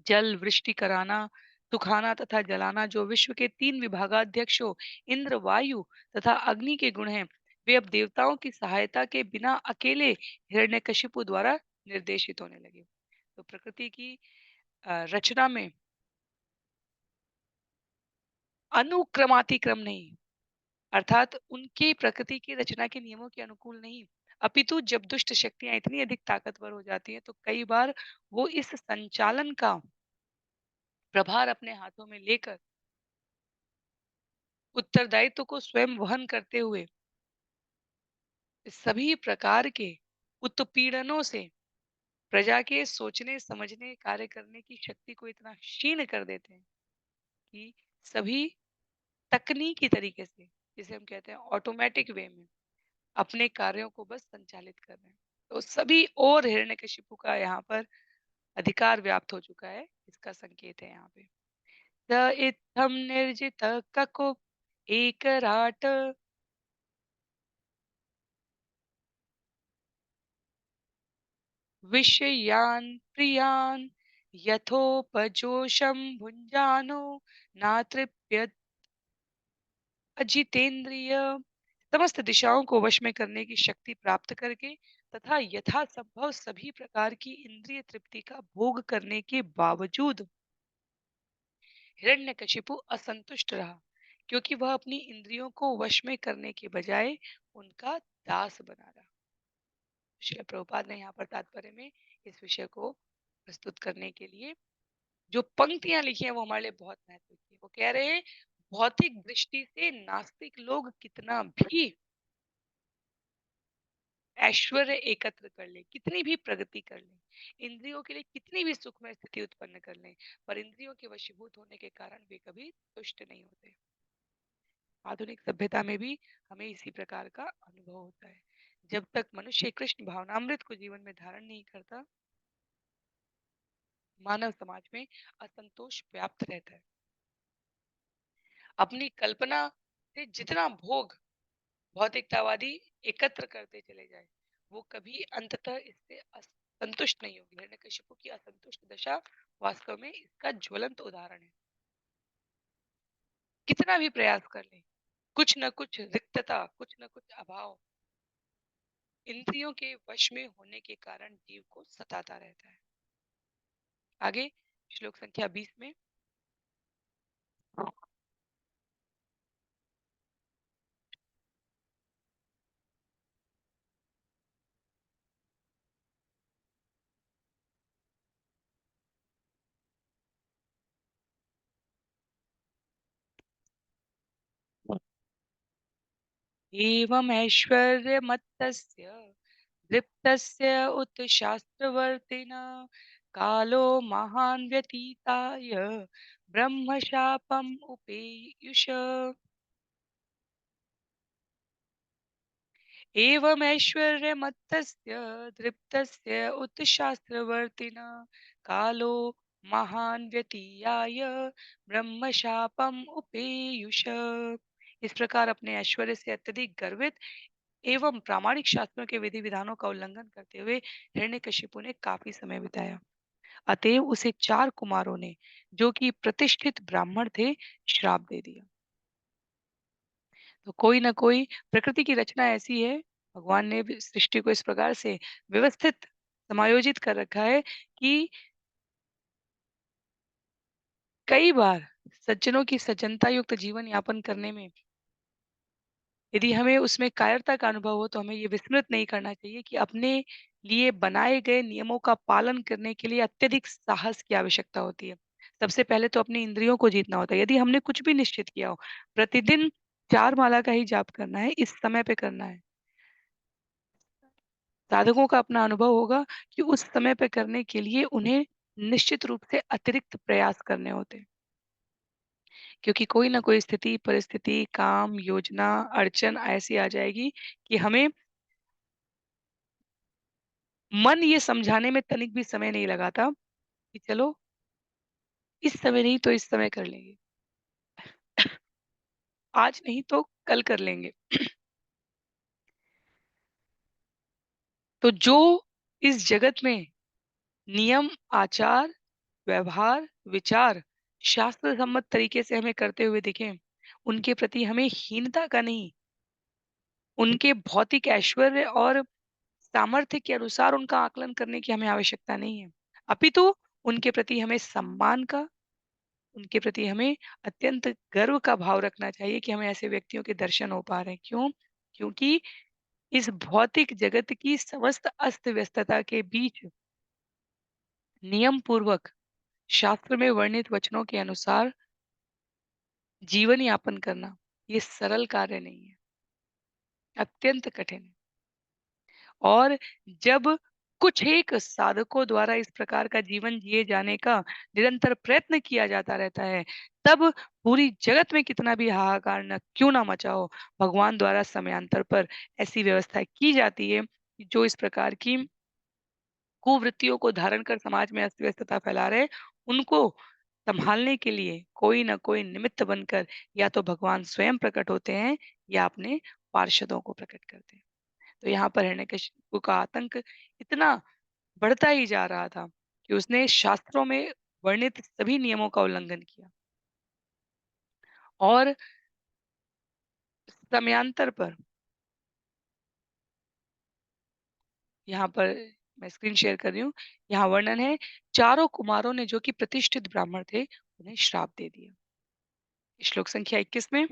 जल वृष्टि कराना, सुखाना तथा जलाना जो विश्व के तीन विभागाध्यक्षों इंद्र, वायु तथा अग्नि के गुण हैं, वे अब देवताओं की सहायता के बिना अकेले हिरण्यकशिपु द्वारा निर्देशित होने लगे। तो प्रकृति की रचना में अनुक्रमातिक्रम नहीं, अर्थात उनकी प्रकृति की रचना के नियमों के अनुकूल नहीं, अपितु जब दुष्ट शक्तियां इतनी अधिक ताकतवर हो जाती हैं तो कई बार वो इस संचालन का प्रभार अपने हाथों में लेकर उत्तरदायित्व को स्वयं वहन करते हुए सभी प्रकार के उत्पीड़नों से प्रजा के सोचने समझने कार्य करने की शक्ति को इतना क्षीण कर देते हैं कि सभी तकनीकी तरीके से, जिसे हम कहते हैं ऑटोमेटिक वे में, अपने कार्यों को बस संचालित कर रहे हैं। तो सभी और हिरण्यकशिपु का यहाँ पर अधिकार व्याप्त हो चुका है, इसका संकेत है यहाँ पे। स इत्थम निर्जित ककुप एक राट विषयान् प्रियान् यथोपजोषं भुञ्जानो नातृप्यत अजितेंद्रिय। समस्त दिशाओं को वश में करने की शक्ति प्राप्त करके तथा यथासंभव सभी प्रकार की इंद्रिय तृप्ति का भोग करने के बावजूद हिरण्यकशिपु असंतुष्ट रहा, क्योंकि वह अपनी इंद्रियों को वश में करने के बजाय उनका दास बना रहा। श्रील प्रभुपाद ने यहाँ पर तात्पर्य में इस विषय को प्रस्तुत करने के लिए जो पंक्तियां लिखी हैं वो हमारे लिए बहुत महत्व की है। वो कह रहे हैं भौतिक दृष्टि से नास्तिक लोग कितना भी ऐश्वर्य एकत्र कर ले, कितनी भी प्रगति कर ले, इंद्रियों के लिए कितनी भी सुखमय स्थिति उत्पन्न कर ले, पर इंद्रियों के वशीभूत होने के कारण वे कभी तुष्ट नहीं होते। आधुनिक सभ्यता में भी हमें इसी प्रकार का अनुभव होता है। जब तक मनुष्य कृष्ण भावनामृत को जीवन में धारण नहीं करता, मानव समाज में असंतोष व्याप्त रहता है। अपनी कल्पना से जितना भोग भौतिकतावादी एकत्र करते चले जाए, वो कभी अंततः इससे संतुष्ट नहीं होगी। हिरण्यकशिपु की असंतुष्ट दशा वास्तव में इसका ज्वलंत उदाहरण है। कितना भी प्रयास कर ले, कुछ न कुछ रिक्तता, कुछ न कुछ अभाव इंद्रियों के वश में होने के कारण जीव को सताता रहता है। आगे श्लोक संख्या 20 में एवमैश्वर्यमत्तस्य दृप्तस्य उत शास्त्रवर्तिना कालो महान् व्यतीताय ब्रह्मशापम् उपेयुष। एवमैश्वर्यमत्तस्य दृप्तस्य उत शास्त्रवर्तिना कालो महान् व्यतीयाय ब्रह्मशापम् उपेयुष। इस प्रकार अपने ऐश्वर्य से अत्यधिक गर्वित एवं प्रामाणिक शास्त्रों के विधि विधानों का उल्लंघन करते हुए हिरण्यकशिपु ने काफी समय बिताया। अतएव उसे चार कुमारों ने, जो कि प्रतिष्ठित ब्राह्मण थे, श्राप दे दिया। तो कोई ना कोई प्रकृति की रचना ऐसी है, भगवान ने भी सृष्टि को इस प्रकार से व्यवस्थित समायोजित कर रखा है कि कई बार सज्जनों की सज्जनता युक्त जीवन यापन करने में यदि हमें उसमें कायरता का अनुभव हो तो हमें ये विस्मृत नहीं करना चाहिए कि अपने लिए बनाए गए नियमों का पालन करने के लिए अत्यधिक साहस की आवश्यकता होती है। सबसे पहले तो अपनी इंद्रियों को जीतना होता है। यदि हमने कुछ भी निश्चित किया हो, प्रतिदिन 4 माला का ही जाप करना है, इस समय पे करना है। साधकों का अपना अनुभव होगा कि उस समय पे करने के लिए उन्हें निश्चित रूप से अतिरिक्त प्रयास करने होते हैं। क्योंकि कोई ना कोई स्थिति, परिस्थिति, काम, योजना, अड़चन ऐसी आ जाएगी कि हमें मन ये समझाने में तनिक भी समय नहीं लगाता कि चलो इस समय नहीं तो इस समय कर लेंगे। आज नहीं तो कल कर लेंगे। तो जो इस जगत में नियम, आचार, व्यवहार, विचार शास्त्र सम्मत तरीके से हमें करते हुए दिखें, उनके प्रति हमें हीनता का नहीं, उनके भौतिक ऐश्वर्य और सामर्थ्य के अनुसार उनका आकलन करने की हमें आवश्यकता नहीं है। अपितु उनके प्रति हमें सम्मान का, उनके प्रति हमें अत्यंत गर्व का भाव रखना चाहिए कि हमें ऐसे व्यक्तियों के दर्शन हो पा रहे हैं। क्यों? क्योंकि इस भौतिक जगत की समस्त अस्त-व्यस्तता के बीच नियम पूर्वक शास्त्र में वर्णित वचनों के अनुसार जीवन यापन करना, ये सरल कार्य नहीं है, अत्यंत कठिन है। और जब कुछ एक साधकों द्वारा इस प्रकार का जीवन जिए जाने का निरंतर प्रयत्न किया जाता रहता है, तब पूरी जगत में कितना भी हाहाकार न क्यों ना मचा हो, भगवान द्वारा समयांतर पर ऐसी व्यवस्था की जाती है कि जो इस प्रकार की कुवृत्तियों को धारण कर समाज में अस्त-व्यस्तता फैला रहे, उनको संभालने के लिए कोई न कोई निमित्त बनकर या तो भगवान स्वयं प्रकट होते हैं या अपने पार्षदों को प्रकट करते हैं। तो यहाँ पर हिरण्यकशिपु का आतंक इतना बढ़ता ही जा रहा था कि उसने शास्त्रों में वर्णित सभी नियमों का उल्लंघन किया और समयांतर पर यहाँ पर मैं स्क्रीन शेयर कर रही हूँ। यहाँ वर्णन है, चारों कुमारों ने जो कि प्रतिष्ठित ब्राह्मण थे, उन्हें श्राप दे दिया। श्लोक संख्या 21 में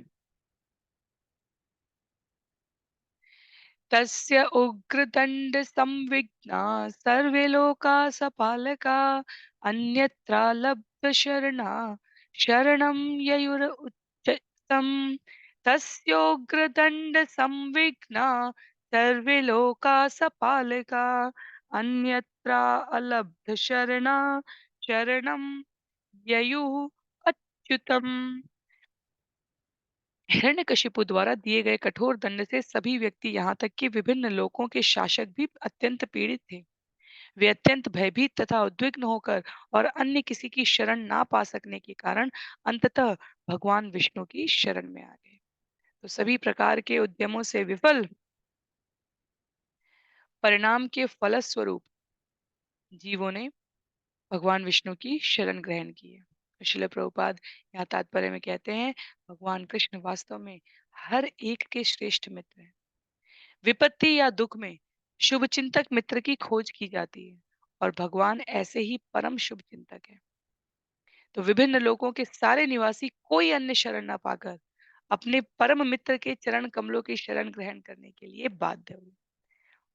तस्य उग्रदण्डसंविघ्ना सर्वे लोकाः सपालका अन्यत्रालब्धशरणा शरणं ययुरुच्चतम् तस्योग्रदण्डसंविघ्ना सर्वे लोकाः सपालका अन्यत्रालब्धशरणा शरणं ययुः अच्युतम्। हिरण्यकशिपु द्वारा दिए गए कठोर दंड से सभी व्यक्ति यहाँ तक कि विभिन्न लोकों के शासक भी अत्यंत पीड़ित थे। वे अत्यंत भयभीत तथा उद्विग्न होकर और अन्य किसी की शरण ना पा सकने के कारण अंततः भगवान विष्णु की शरण में आ गए। तो सभी प्रकार के उद्यमों से विफल परिणाम के फलस्वरूप जीवों ने भगवान विष्णु की शरण ग्रहण की है। तो श्रील प्रभुपाद यहाँ तात्पर्य में कहते हैं, भगवान कृष्ण वास्तव में हर एक के श्रेष्ठ मित्र हैं। विपत्ति या दुख में शुभचिंतक मित्र की खोज की जाती है और भगवान ऐसे ही परम शुभ चिंतक है। तो विभिन्न लोगों के सारे निवासी कोई अन्य शरण ना पाकर अपने परम मित्र के चरण कमलों की शरण ग्रहण करने के लिए बाध्य हुए।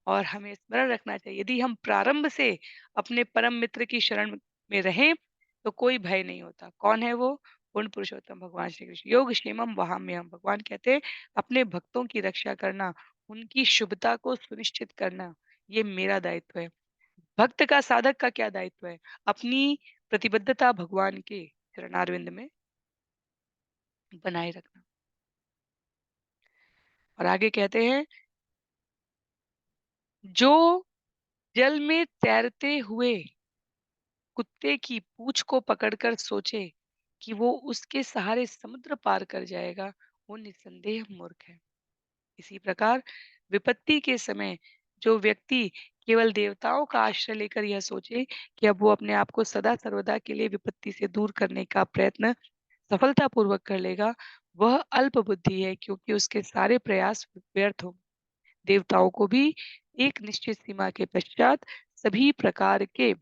और हमें स्मरण रखना चाहिए, यदि हम प्रारंभ से अपने परम मित्र की शरण में रहें तो कोई भय नहीं होता। कौन है वो? पूर्ण पुरुषोत्तम भगवान श्री कृष्ण। योग क्षेमम वहाम्यहम्, भगवान कहते हैं अपने भक्तों की रक्षा करना, उनकी शुभता को सुनिश्चित करना, ये मेरा दायित्व है। भक्त का, साधक का क्या दायित्व है? अपनी प्रतिबद्धता भगवान के चरणारविंद में बनाए रखना। और आगे कहते हैं, जो जल में तैरते हुए कुत्ते की पूंछ को पकड़कर सोचे कि वो उसके सहारे समुद्र पार कर जाएगा, वो निस्संदेह मूर्ख है। इसी प्रकार विपत्ति के समय जो व्यक्ति केवल देवताओं का आश्रय लेकर यह सोचे कि अब वो अपने आप को सदा सर्वदा के लिए विपत्ति से दूर करने का प्रयत्न सफलतापूर्वक कर लेगा, वह अल्प बुद्धि है, क्योंकि उसके सारे प्रयास व्यर्थ होंगे। देवताओं को भी एक निश्चित सीमा के पश्चात सभी प्रकार के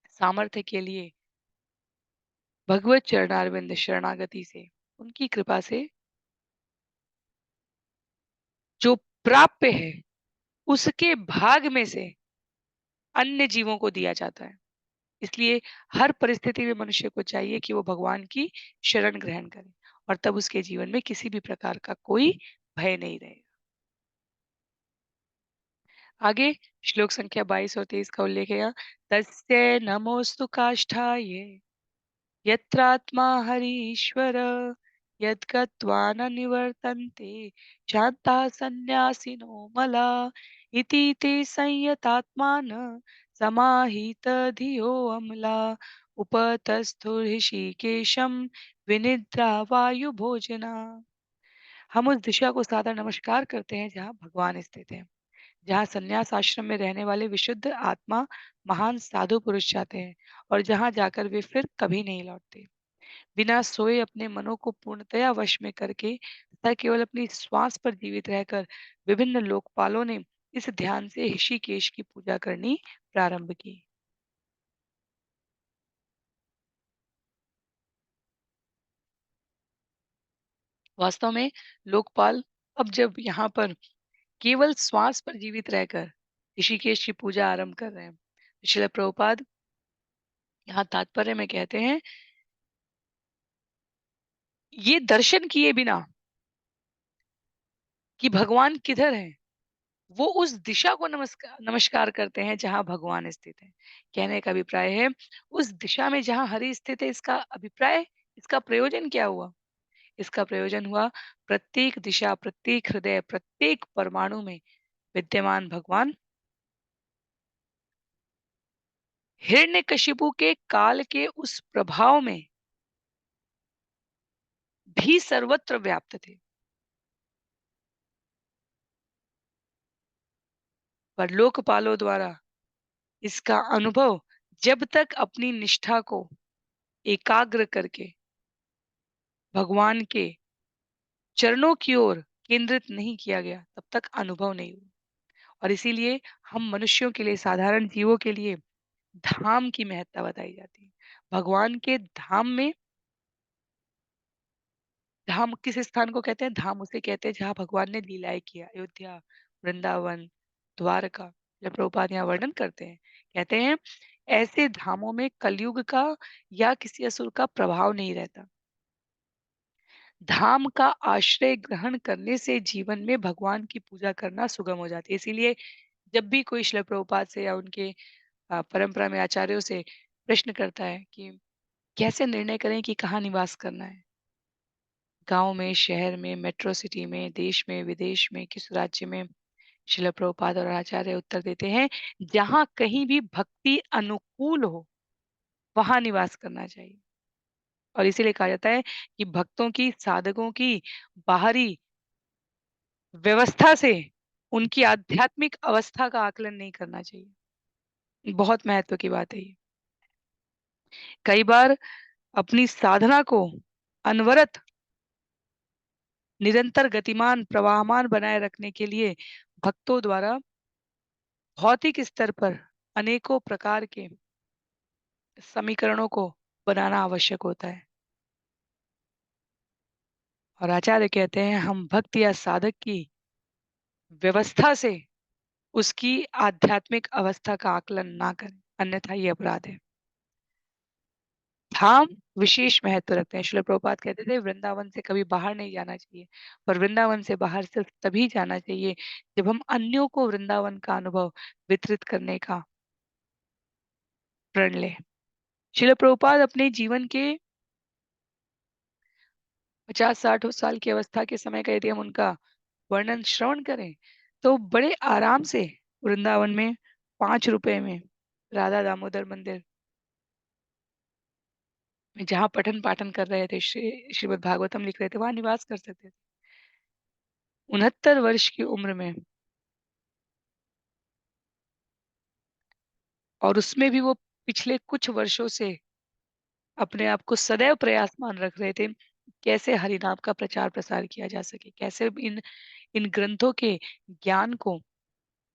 सामर्थ्य के लिए भगवत चरणारविंद शरणागति से, उनकी कृपा से जो प्राप्य है, उसके भाग में से अन्य जीवों को दिया जाता है। इसलिए हर परिस्थिति में मनुष्य को चाहिए कि वो भगवान की शरण ग्रहण करे और तब उसके जीवन में किसी भी प्रकार का कोई भय नहीं रहेगा। आगे श्लोक संख्या 22 और 23 का उल्लेख है यहाँ, तस्य नमोस्तु काष्ठाय यत्रात्मा हरीश्वर यद्गत्वा न निवर्तन्ते शान्ता सन्न्यासिनो मला इति ते संयतात्मान समाहित धियो अम्ला उपतस्थुर्षिकेशं विनिद्रा वायु भोजना। हम उस दिशा को सादर नमस्कार करते हैं जहाँ भगवान स्थित है, जहाँ संन्यास आश्रम में रहने वाले विशुद्ध आत्मा महान साधु पुरुष जाते हैं और जहाँ जाकर वे फिर कभी नहीं लौटते। बिना सोए अपने मनों को पूर्णतया वश में करके तथा केवल अपनी श्वास पर जीवित रहकर विभिन्न लोकपालों ने इस ध्यान से ऋषिकेश की पूजा करनी प्रारंभ की। वास्तव में लोकपाल अब जब यहाँ पर केवल श्वास पर जीवित रहकर ऋषिकेश की पूजा आरंभ कर रहे हैं, श्रील प्रभुपाद यहाँ तात्पर्य में कहते हैं, ये दर्शन किए बिना कि भगवान किधर है, वो उस दिशा को नमस्कार नमस्कार करते हैं जहाँ भगवान स्थित है। कहने का अभिप्राय है, उस दिशा में जहाँ हरि स्थित है, इसका अभिप्राय, इसका प्रयोजन क्या हुआ? इसका प्रयोजन हुआ प्रत्येक दिशा, प्रत्येक हृदय, प्रत्येक परमाणु में विद्यमान भगवान हिरण्यकशिपु के काल के उस प्रभाव में भी सर्वत्र व्याप्त थे। पर लोकपालों द्वारा इसका अनुभव जब तक अपनी निष्ठा को एकाग्र करके भगवान के चरणों की ओर केंद्रित नहीं किया गया, तब तक अनुभव नहीं हुआ। और इसीलिए हम मनुष्यों के लिए, साधारण जीवों के लिए धाम की महत्ता बताई जाती है। भगवान के धाम में, धाम किस स्थान को कहते हैं? धाम उसे कहते हैं जहाँ भगवान ने लीलाएं किया। अयोध्या, वृंदावन, द्वारका, जब प्रभुपाद यहाँ वर्णन करते हैं, कहते हैं ऐसे धामों में कलयुग का या किसी असुर का प्रभाव नहीं रहता। धाम का आश्रय ग्रहण करने से जीवन में भगवान की पूजा करना सुगम हो जाती है। इसीलिए जब भी कोई श्रील प्रभुपाद से या उनके परंपरा में आचार्यों से प्रश्न करता है कि कैसे निर्णय करें कि कहाँ निवास करना है, गांव में, शहर में, मेट्रो सिटी में, देश में, विदेश में, किस राज्य में, श्रील प्रभुपाद और आचार्य उत्तर देते हैं, जहाँ कहीं भी भक्ति अनुकूल हो वहां निवास करना चाहिए। और इसीलिए कहा जाता है कि भक्तों की, साधकों की बाहरी व्यवस्था से उनकी आध्यात्मिक अवस्था का आकलन नहीं करना चाहिए। बहुत महत्व की बात है ये। कई बार अपनी साधना को अनवरत, निरंतर गतिमान, प्रवाहमान बनाए रखने के लिए भक्तों द्वारा भौतिक स्तर पर अनेकों प्रकार के समीकरणों को बनाना आवश्यक होता है। और आचार्य कहते हैं, हम भक्त या साधक की व्यवस्था से उसकी आध्यात्मिक अवस्था का आकलन ना करें, अन्यथा ये अपराध है। धाम विशेष महत्व रखते हैं। श्रील प्रभुपाद कहते थे वृंदावन से कभी बाहर नहीं जाना चाहिए, पर वृंदावन से बाहर सिर्फ तभी जाना चाहिए जब हम अन्यों को वृंदावन का अनुभव वितरित करने का प्रण लें। श्रील प्रभुपाद अपने जीवन के 50-60 साल की अवस्था के समय का यदि हम उनका वर्णन श्रवण करें, तो बड़े आराम से वृंदावन में 5 रुपए में राधा दामोदर मंदिर में जहाँ पठन पाठन कर रहे थे, श्रीमद् भागवतम लिख रहे थे, वहां निवास कर सकते थे। 69 वर्ष की उम्र में, और उसमें भी वो पिछले कुछ वर्षों से अपने आप को सदैव प्रयासमान रख रहे थे, कैसे हरिनाम का प्रचार प्रसार किया जा सके, कैसे इन इन ग्रंथों के ज्ञान को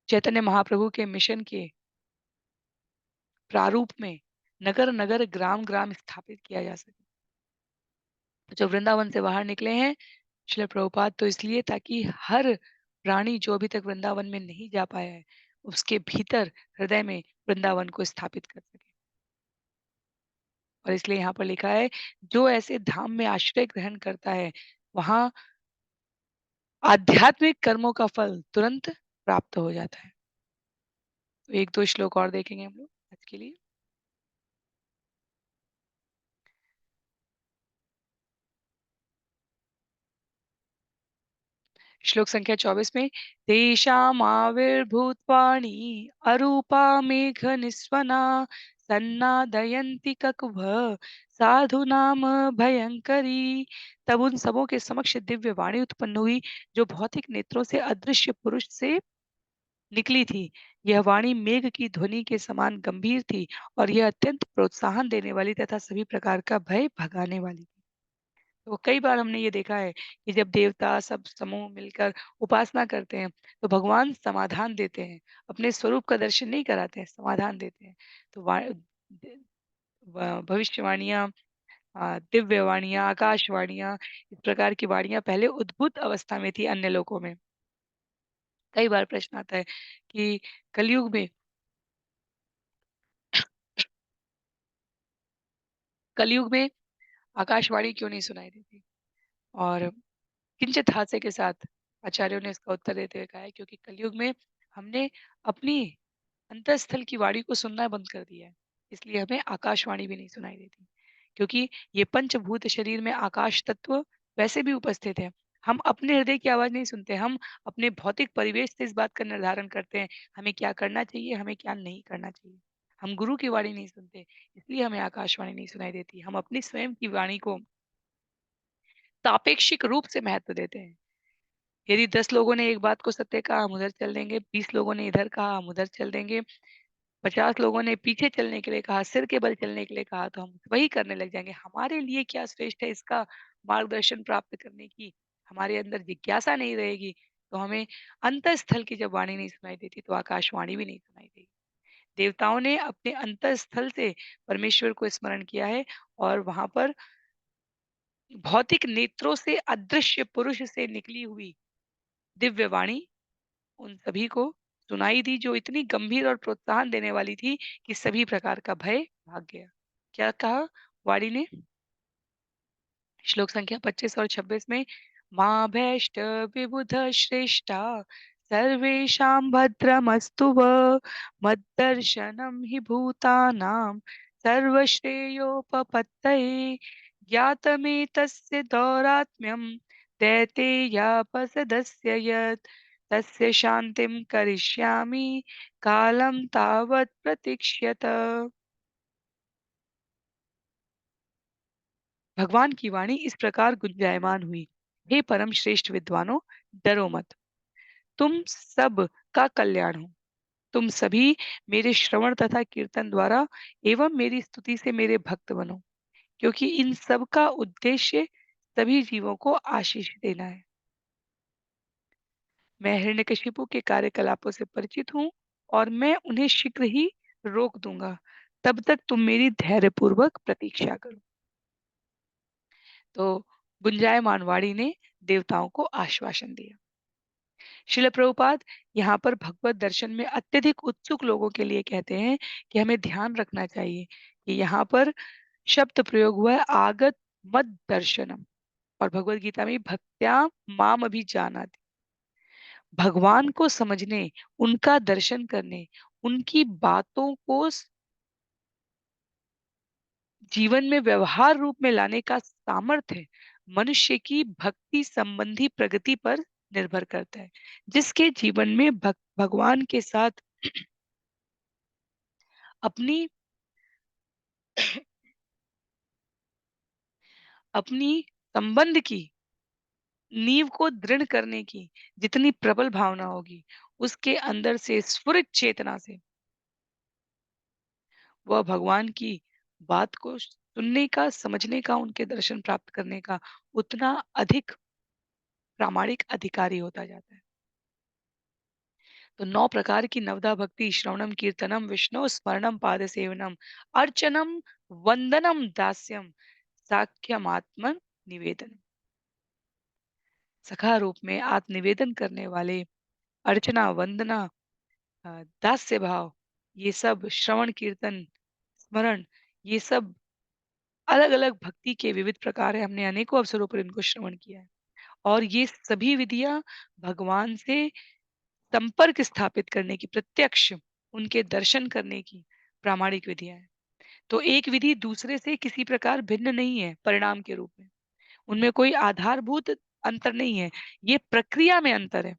चैतन्य महाप्रभु के मिशन के प्रारूप में नगर नगर, ग्राम ग्राम स्थापित किया जा सके। तो जब वृंदावन से बाहर निकले हैं श्रील प्रभुपाद, तो इसलिए ताकि हर प्राणी जो अभी तक वृंदावन में नहीं जा पाया है, उसके भीतर हृदय में वृंदावन को स्थापित कर सके। और इसलिए यहाँ पर लिखा है, जो ऐसे धाम में आश्रय ग्रहण करता है, वहाँ आध्यात्मिक कर्मों का फल तुरंत प्राप्त हो जाता है। तो 1-2 श्लोक और देखेंगे हम लोग आज के लिए। श्लोक संख्या 24 में, तेषामाविर्भूतवाणी अरूपा मेघ निस्वना सन्नादयन्ति ककुभ साधु नाम भयंकरी। तब उन सबों के समक्ष दिव्य वाणी उत्पन्न हुई, जो भौतिक नेत्रों से अदृश्य पुरुष से निकली थी। यह वाणी मेघ की ध्वनि के समान गंभीर थी, और यह अत्यंत प्रोत्साहन देने वाली तथा सभी प्रकार का भय भगाने वाली। तो कई बार हमने ये देखा है कि जब देवता सब समूह मिलकर उपासना करते हैं, तो भगवान समाधान देते हैं, अपने स्वरूप का दर्शन नहीं कराते हैं, समाधान देते हैं। तो भविष्यवाणियां, दिव्य वाणियां, आकाशवाणियां, इस प्रकार की वाणियां पहले उद्भुत अवस्था में थी अन्य लोकों में। कई बार प्रश्न आता है कि कलयुग में कलयुग में आकाशवाणी क्यों नहीं सुनाई देती? और किंचित हास्य के साथ आचार्यों ने इसका उत्तर देते हुए कहा है, क्योंकि कलयुग में हमने अपनी अंतःस्थल की वाणी को सुनना बंद कर दिया है, इसलिए हमें आकाशवाणी भी नहीं सुनाई देती। क्योंकि ये पंचभूत शरीर में आकाश तत्व वैसे भी उपस्थित है। हम अपने हृदय की आवाज नहीं सुनते, हम अपने भौतिक परिवेश से इस बात का निर्धारण करते हैं, हमें क्या करना चाहिए, हमें क्या नहीं करना चाहिए। हम गुरु की वाणी नहीं सुनते, इसलिए हमें आकाशवाणी नहीं सुनाई देती। हम अपनी स्वयं की वाणी को सापेक्षिक रूप से महत्व देते हैं। यदि 10 लोगों ने एक बात को सत्य कहा, हम उधर चल देंगे, 20 लोगों ने इधर कहा, हम उधर चल देंगे, 50 लोगों ने पीछे चलने के लिए कहा, सिर के बल चलने के लिए कहा, तो हम वही करने लग जाएँगे। हमारे लिए क्या श्रेष्ठ है, इसका मार्गदर्शन प्राप्त करने की हमारे अंदर जिज्ञासा नहीं रहेगी, तो हमें अंतःस्थल की जब वाणी नहीं सुनाई देती, तो आकाशवाणी भी नहीं सुनाई देगी। देवताओं ने अपने अंतःस्थल से परमेश्वर को स्मरण किया है, और वहाँ पर भौतिक नेत्रों से अदृश्य पुरुष से निकली हुई दिव्य वाणी उन सभी को सुनाई दी, जो इतनी गंभीर और प्रोत्साहन देने वाली थी कि सभी प्रकार का भय भाग गया। क्या कहा वाणी ने? श्लोक संख्या 25 और 26 में, माँ भैष्ट विबुध श्रेष्ठा सर्वेषां भद्रमस्तु मद्दर्शनम हि भूतानां सर्वश्रेयोपपत्तये ज्ञातमेतस्य दौरात्म्यं दैतेयापसदस्य यत् तस्य शान्तिं करिष्यामि कालं तावत् प्रतीक्ष्यत। भगवान की वाणी इस प्रकार गुंजायमान हुई, हे परम श्रेष्ठ विद्वानों, डरो मत, तुम सब का कल्याण हो। तुम सभी मेरे श्रवण तथा कीर्तन द्वारा एवं मेरी स्तुति से मेरे भक्त बनो, क्योंकि इन सब का उद्देश्य सभी जीवों को आशीष देना है। मैं हिरण्यकशिपु के कार्यकलापों से परिचित हूँ, और मैं उन्हें शीघ्र ही रोक दूंगा। तब तक तुम मेरी धैर्यपूर्वक प्रतीक्षा करो। तो गुंजायमान वाणी ने देवताओं को आश्वासन दिया। शिल प्रभुपाद यहाँ पर भगवत दर्शन में अत्यधिक उत्सुक लोगों के लिए कहते हैं कि हमें ध्यान रखना चाहिए कि यहाँ पर शब्द प्रयोग हुआ है आगत मत दर्शनम, और भगवत गीता में भक्त्या माम अभी जाना, भगवान को समझने, उनका दर्शन करने, उनकी बातों को जीवन में व्यवहार रूप में लाने का सामर्थ्य मनुष्य की भक्ति संबंधी प्रगति पर निर्भर करता है। जिसके जीवन में भगवान के साथ अपनी अपनी संबंध की नींव को दृढ़ करने की जितनी प्रबल भावना होगी, उसके अंदर से स्फुरित चेतना से वह भगवान की बात को सुनने का, समझने का, उनके दर्शन प्राप्त करने का उतना अधिक प्रामाणिक अधिकारी होता जाता है। तो 9 प्रकार की नवधा भक्ति: श्रवणम, कीर्तनम, विष्णु स्मरणम, पाद सेवनम, अर्चनम, वंदनम, दास्यम, साख्यमात्म निवेदन। सखा रूप में आत्मनिवेदन करने वाले, अर्चना, वंदना, दास्य भाव, ये सब श्रवण, कीर्तन, स्मरण, ये सब अलग-अलग भक्ति के विविध प्रकार हैं। हमने अनेकों अवसरों पर इनको श्रवण किया है और ये सभी विधियाँ भगवान से संपर्क स्थापित करने की, प्रत्यक्ष उनके दर्शन करने की प्रामाणिक विधियाँ हैं। तो एक विधि दूसरे से किसी प्रकार भिन्न नहीं है परिणाम के रूप में। उनमें कोई आधारभूत अंतर नहीं है, ये प्रक्रिया में अंतर है।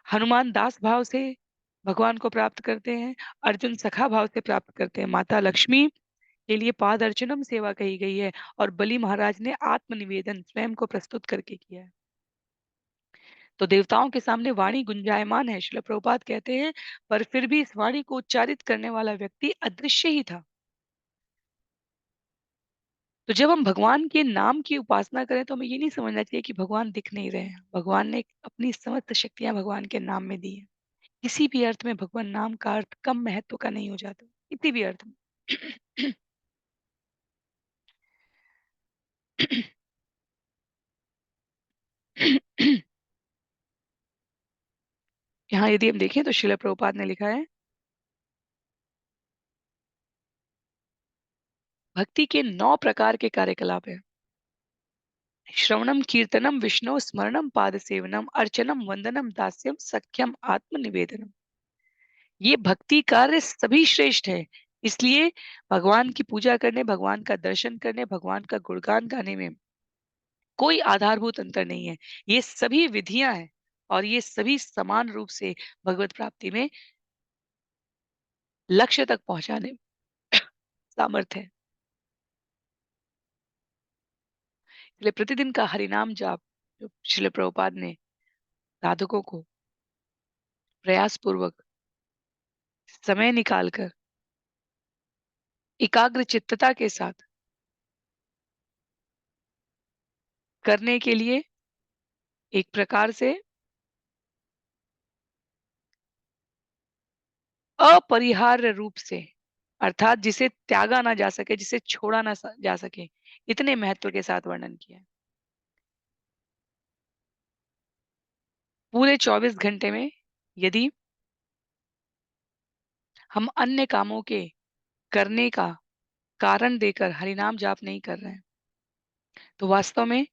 हनुमान दास भाव से भगवान को प्राप्त करते हैं, अर्जुन सखा भाव से प्राप्त करते हैं। माता लक्ष्मी के लिए पाद अर्चनम सेवा कही गई है और बलि महाराज ने आत्मनिवेदन स्वयं को प्रस्तुत करके किया है। तो देवताओं के सामने वाणी गुंजायमान है, श्रील प्रभुपाद कहते हैं, पर फिर भी इस वाणी को उच्चारित करने वाला व्यक्ति अदृश्य ही था। तो जब हम भगवान के नाम की उपासना करें तो हमें ये नहीं समझना चाहिए कि भगवान दिख नहीं रहे हैं। भगवान ने अपनी समस्त शक्तियां भगवान के नाम में दी है। किसी भी अर्थ में भगवान नाम का अर्थ कम महत्व का नहीं हो जाता, किसी भी अर्थ में। यहाँ यदि हम देखें तो श्रील प्रभुपाद ने लिखा है, भक्ति के 9 प्रकार के कार्यकलाप है। श्रवणम, कीर्तनम, विष्णु स्मरणम, पाद सेवनम, अर्चनम, वंदनम, दास्यम, सख्यम, आत्मनिवेदनम। ये भक्ति कार्य सभी श्रेष्ठ है। इसलिए भगवान की पूजा करने, भगवान का दर्शन करने, भगवान का गुणगान गाने में कोई आधारभूत अंतर नहीं है। ये सभी विधियां हैं और ये सभी समान रूप से भगवत प्राप्ति में लक्ष्य तक पहुंचाने में सामर्थ्य है। इसलिए प्रतिदिन का हरिनाम जाप जो श्रील प्रभुपाद ने साधकों को प्रयास पूर्वक समय निकालकर एकाग्र चित्तता के साथ करने के लिए एक प्रकार से अपरिहार्य रूप से, अर्थात जिसे त्यागा ना जा सके, जिसे छोड़ा ना जा सके, इतने महत्व के साथ वर्णन किया है। पूरे 24 घंटे में यदि हम अन्य कामों के करने का कारण देकर हरिनाम जाप नहीं कर रहे हैं, तो वास्तव में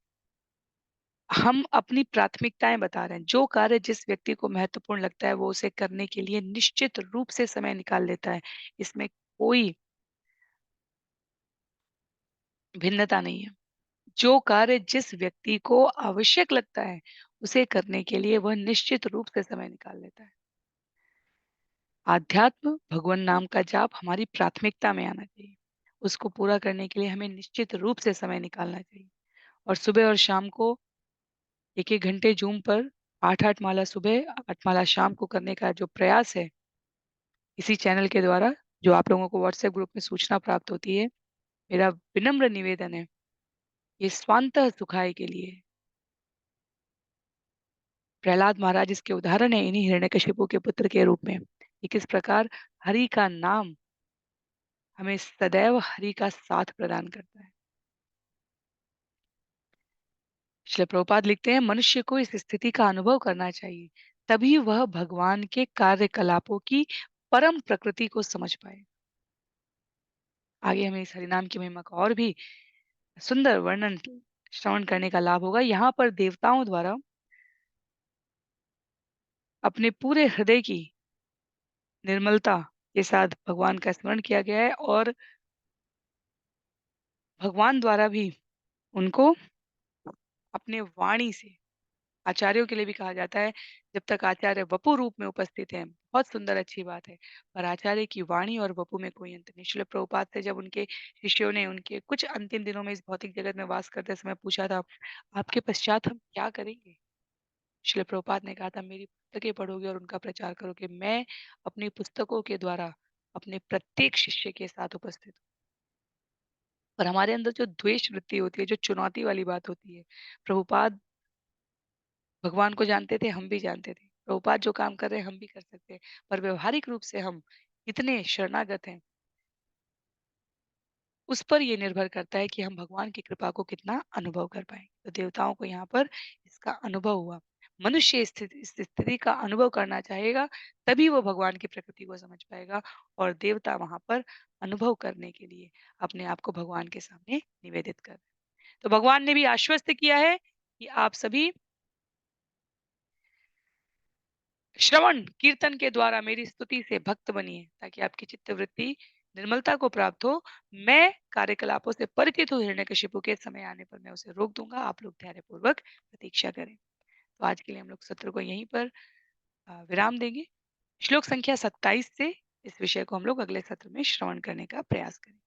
हम अपनी प्राथमिकताएं बता रहे हैं। जो कार्य जिस व्यक्ति को महत्वपूर्ण लगता है, वो उसे करने के लिए निश्चित रूप से समय निकाल लेता है। इसमें कोई भिन्नता नहीं है। जो कार्य जिस व्यक्ति को आवश्यक लगता है, उसे करने के लिए वह निश्चित रूप से समय निकाल लेता है। आध्यात्म, भगवान नाम का जाप हमारी प्राथमिकता में आना चाहिए। उसको पूरा करने के लिए हमें निश्चित रूप से समय निकालना चाहिए और सुबह और शाम को 1-1 घंटे ज़ूम पर 8-8 माला सुबह, 8 माला शाम को करने का जो प्रयास है, इसी चैनल के द्वारा जो आप लोगों को व्हाट्सएप ग्रुप में सूचना प्राप्त होती है, मेरा विनम्र निवेदन है, ये स्वांतः सुखाय के लिए। प्रहलाद महाराज इसके उदाहरण है इन्हीं हिरण्यकशिपु के पुत्र के रूप में कि किस प्रकार हरि का नाम हमें सदैव हरि का साथ प्रदान करता है। श्रील प्रभुपाद लिखते हैं, मनुष्य को इस स्थिति का अनुभव करना चाहिए, तभी वह भगवान के कार्यकलापों की परम प्रकृति को समझ पाए। आगे हमें इस हरिनाम की महिमा का और भी सुंदर वर्णन श्रवण करने का लाभ होगा। यहाँ पर देवताओं द्वारा अपने पूरे हृदय की निर्मलता के साथ भगवान का स्मरण किया गया है और भगवान द्वारा भी उनको अपने वाणी से, आचार्यों के लिए भी कहा जाता है, जब तक आचार्य वपु रूप में उपस्थित हैं, बहुत सुंदर अच्छी बात है, पर आचार्य की वाणी और वपु में कोई अंतर नहीं। श्रील प्रभुपाद से जब उनके शिष्यों ने उनके कुछ अंतिम दिनों में इस भौतिक जगत में वास करते समय पूछा था, आपके पश्चात हम क्या करेंगे? श्रील प्रभुपाद ने कहा था, मेरी पुस्तकें पढ़ोगे और उनका प्रचार करोगे। मैं अपनी पुस्तकों के द्वारा अपने प्रत्येक शिष्य के साथ उपस्थित हूँ। पर हमारे अंदर जो द्वेष वृत्ति होती है, जो चुनौती वाली बात होती है, प्रभुपाद भगवान को जानते थे, हम भी जानते थे। प्रभुपाद जो काम कर रहे हैं हम भी कर सकते हैं। पर व्यवहारिक रूप से हम इतने शरणागत हैं उस पर ये निर्भर करता है कि हम भगवान की कृपा को कितना अनुभव कर पाएँगे। तो देवताओं को यहाँ पर इसका अनुभव हुआ। मनुष्य इस स्थिति का अनुभव करना चाहेगा, तभी वो भगवान की प्रकृति को समझ पाएगा और देवता वहाँ पर अनुभव करने के लिए अपने आप को भगवान के सामने निवेदित कर रहे हैं। तो भगवान ने भी आश्वस्त किया है कि आप सभी श्रवण कीर्तन के द्वारा मेरी स्तुति से भक्त बनिए ताकि आपकी चित्तवृत्ति निर्मलता को प्राप्त हो। मैं कार्यकलापों से परिचित हूँ हिरण्यकशिपु के समय आने पर मैं उसे रोक दूंगा। आप लोग धैर्यपूर्वक प्रतीक्षा करें। तो आज के लिए हम लोग सत्र को यहीं पर विराम देंगे। श्लोक संख्या 27 से इस विषय को हम लोग अगले सत्र में श्रवण करने का प्रयास करें।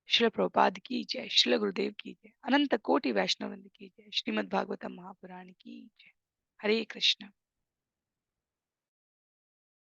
श्रील प्रभुपाद की जय। श्रील गुरुदेव की जय। अनंत कोटि वैष्णव वृंद की जय। श्रीमद् भागवतम महापुराण की जय। हरे कृष्ण।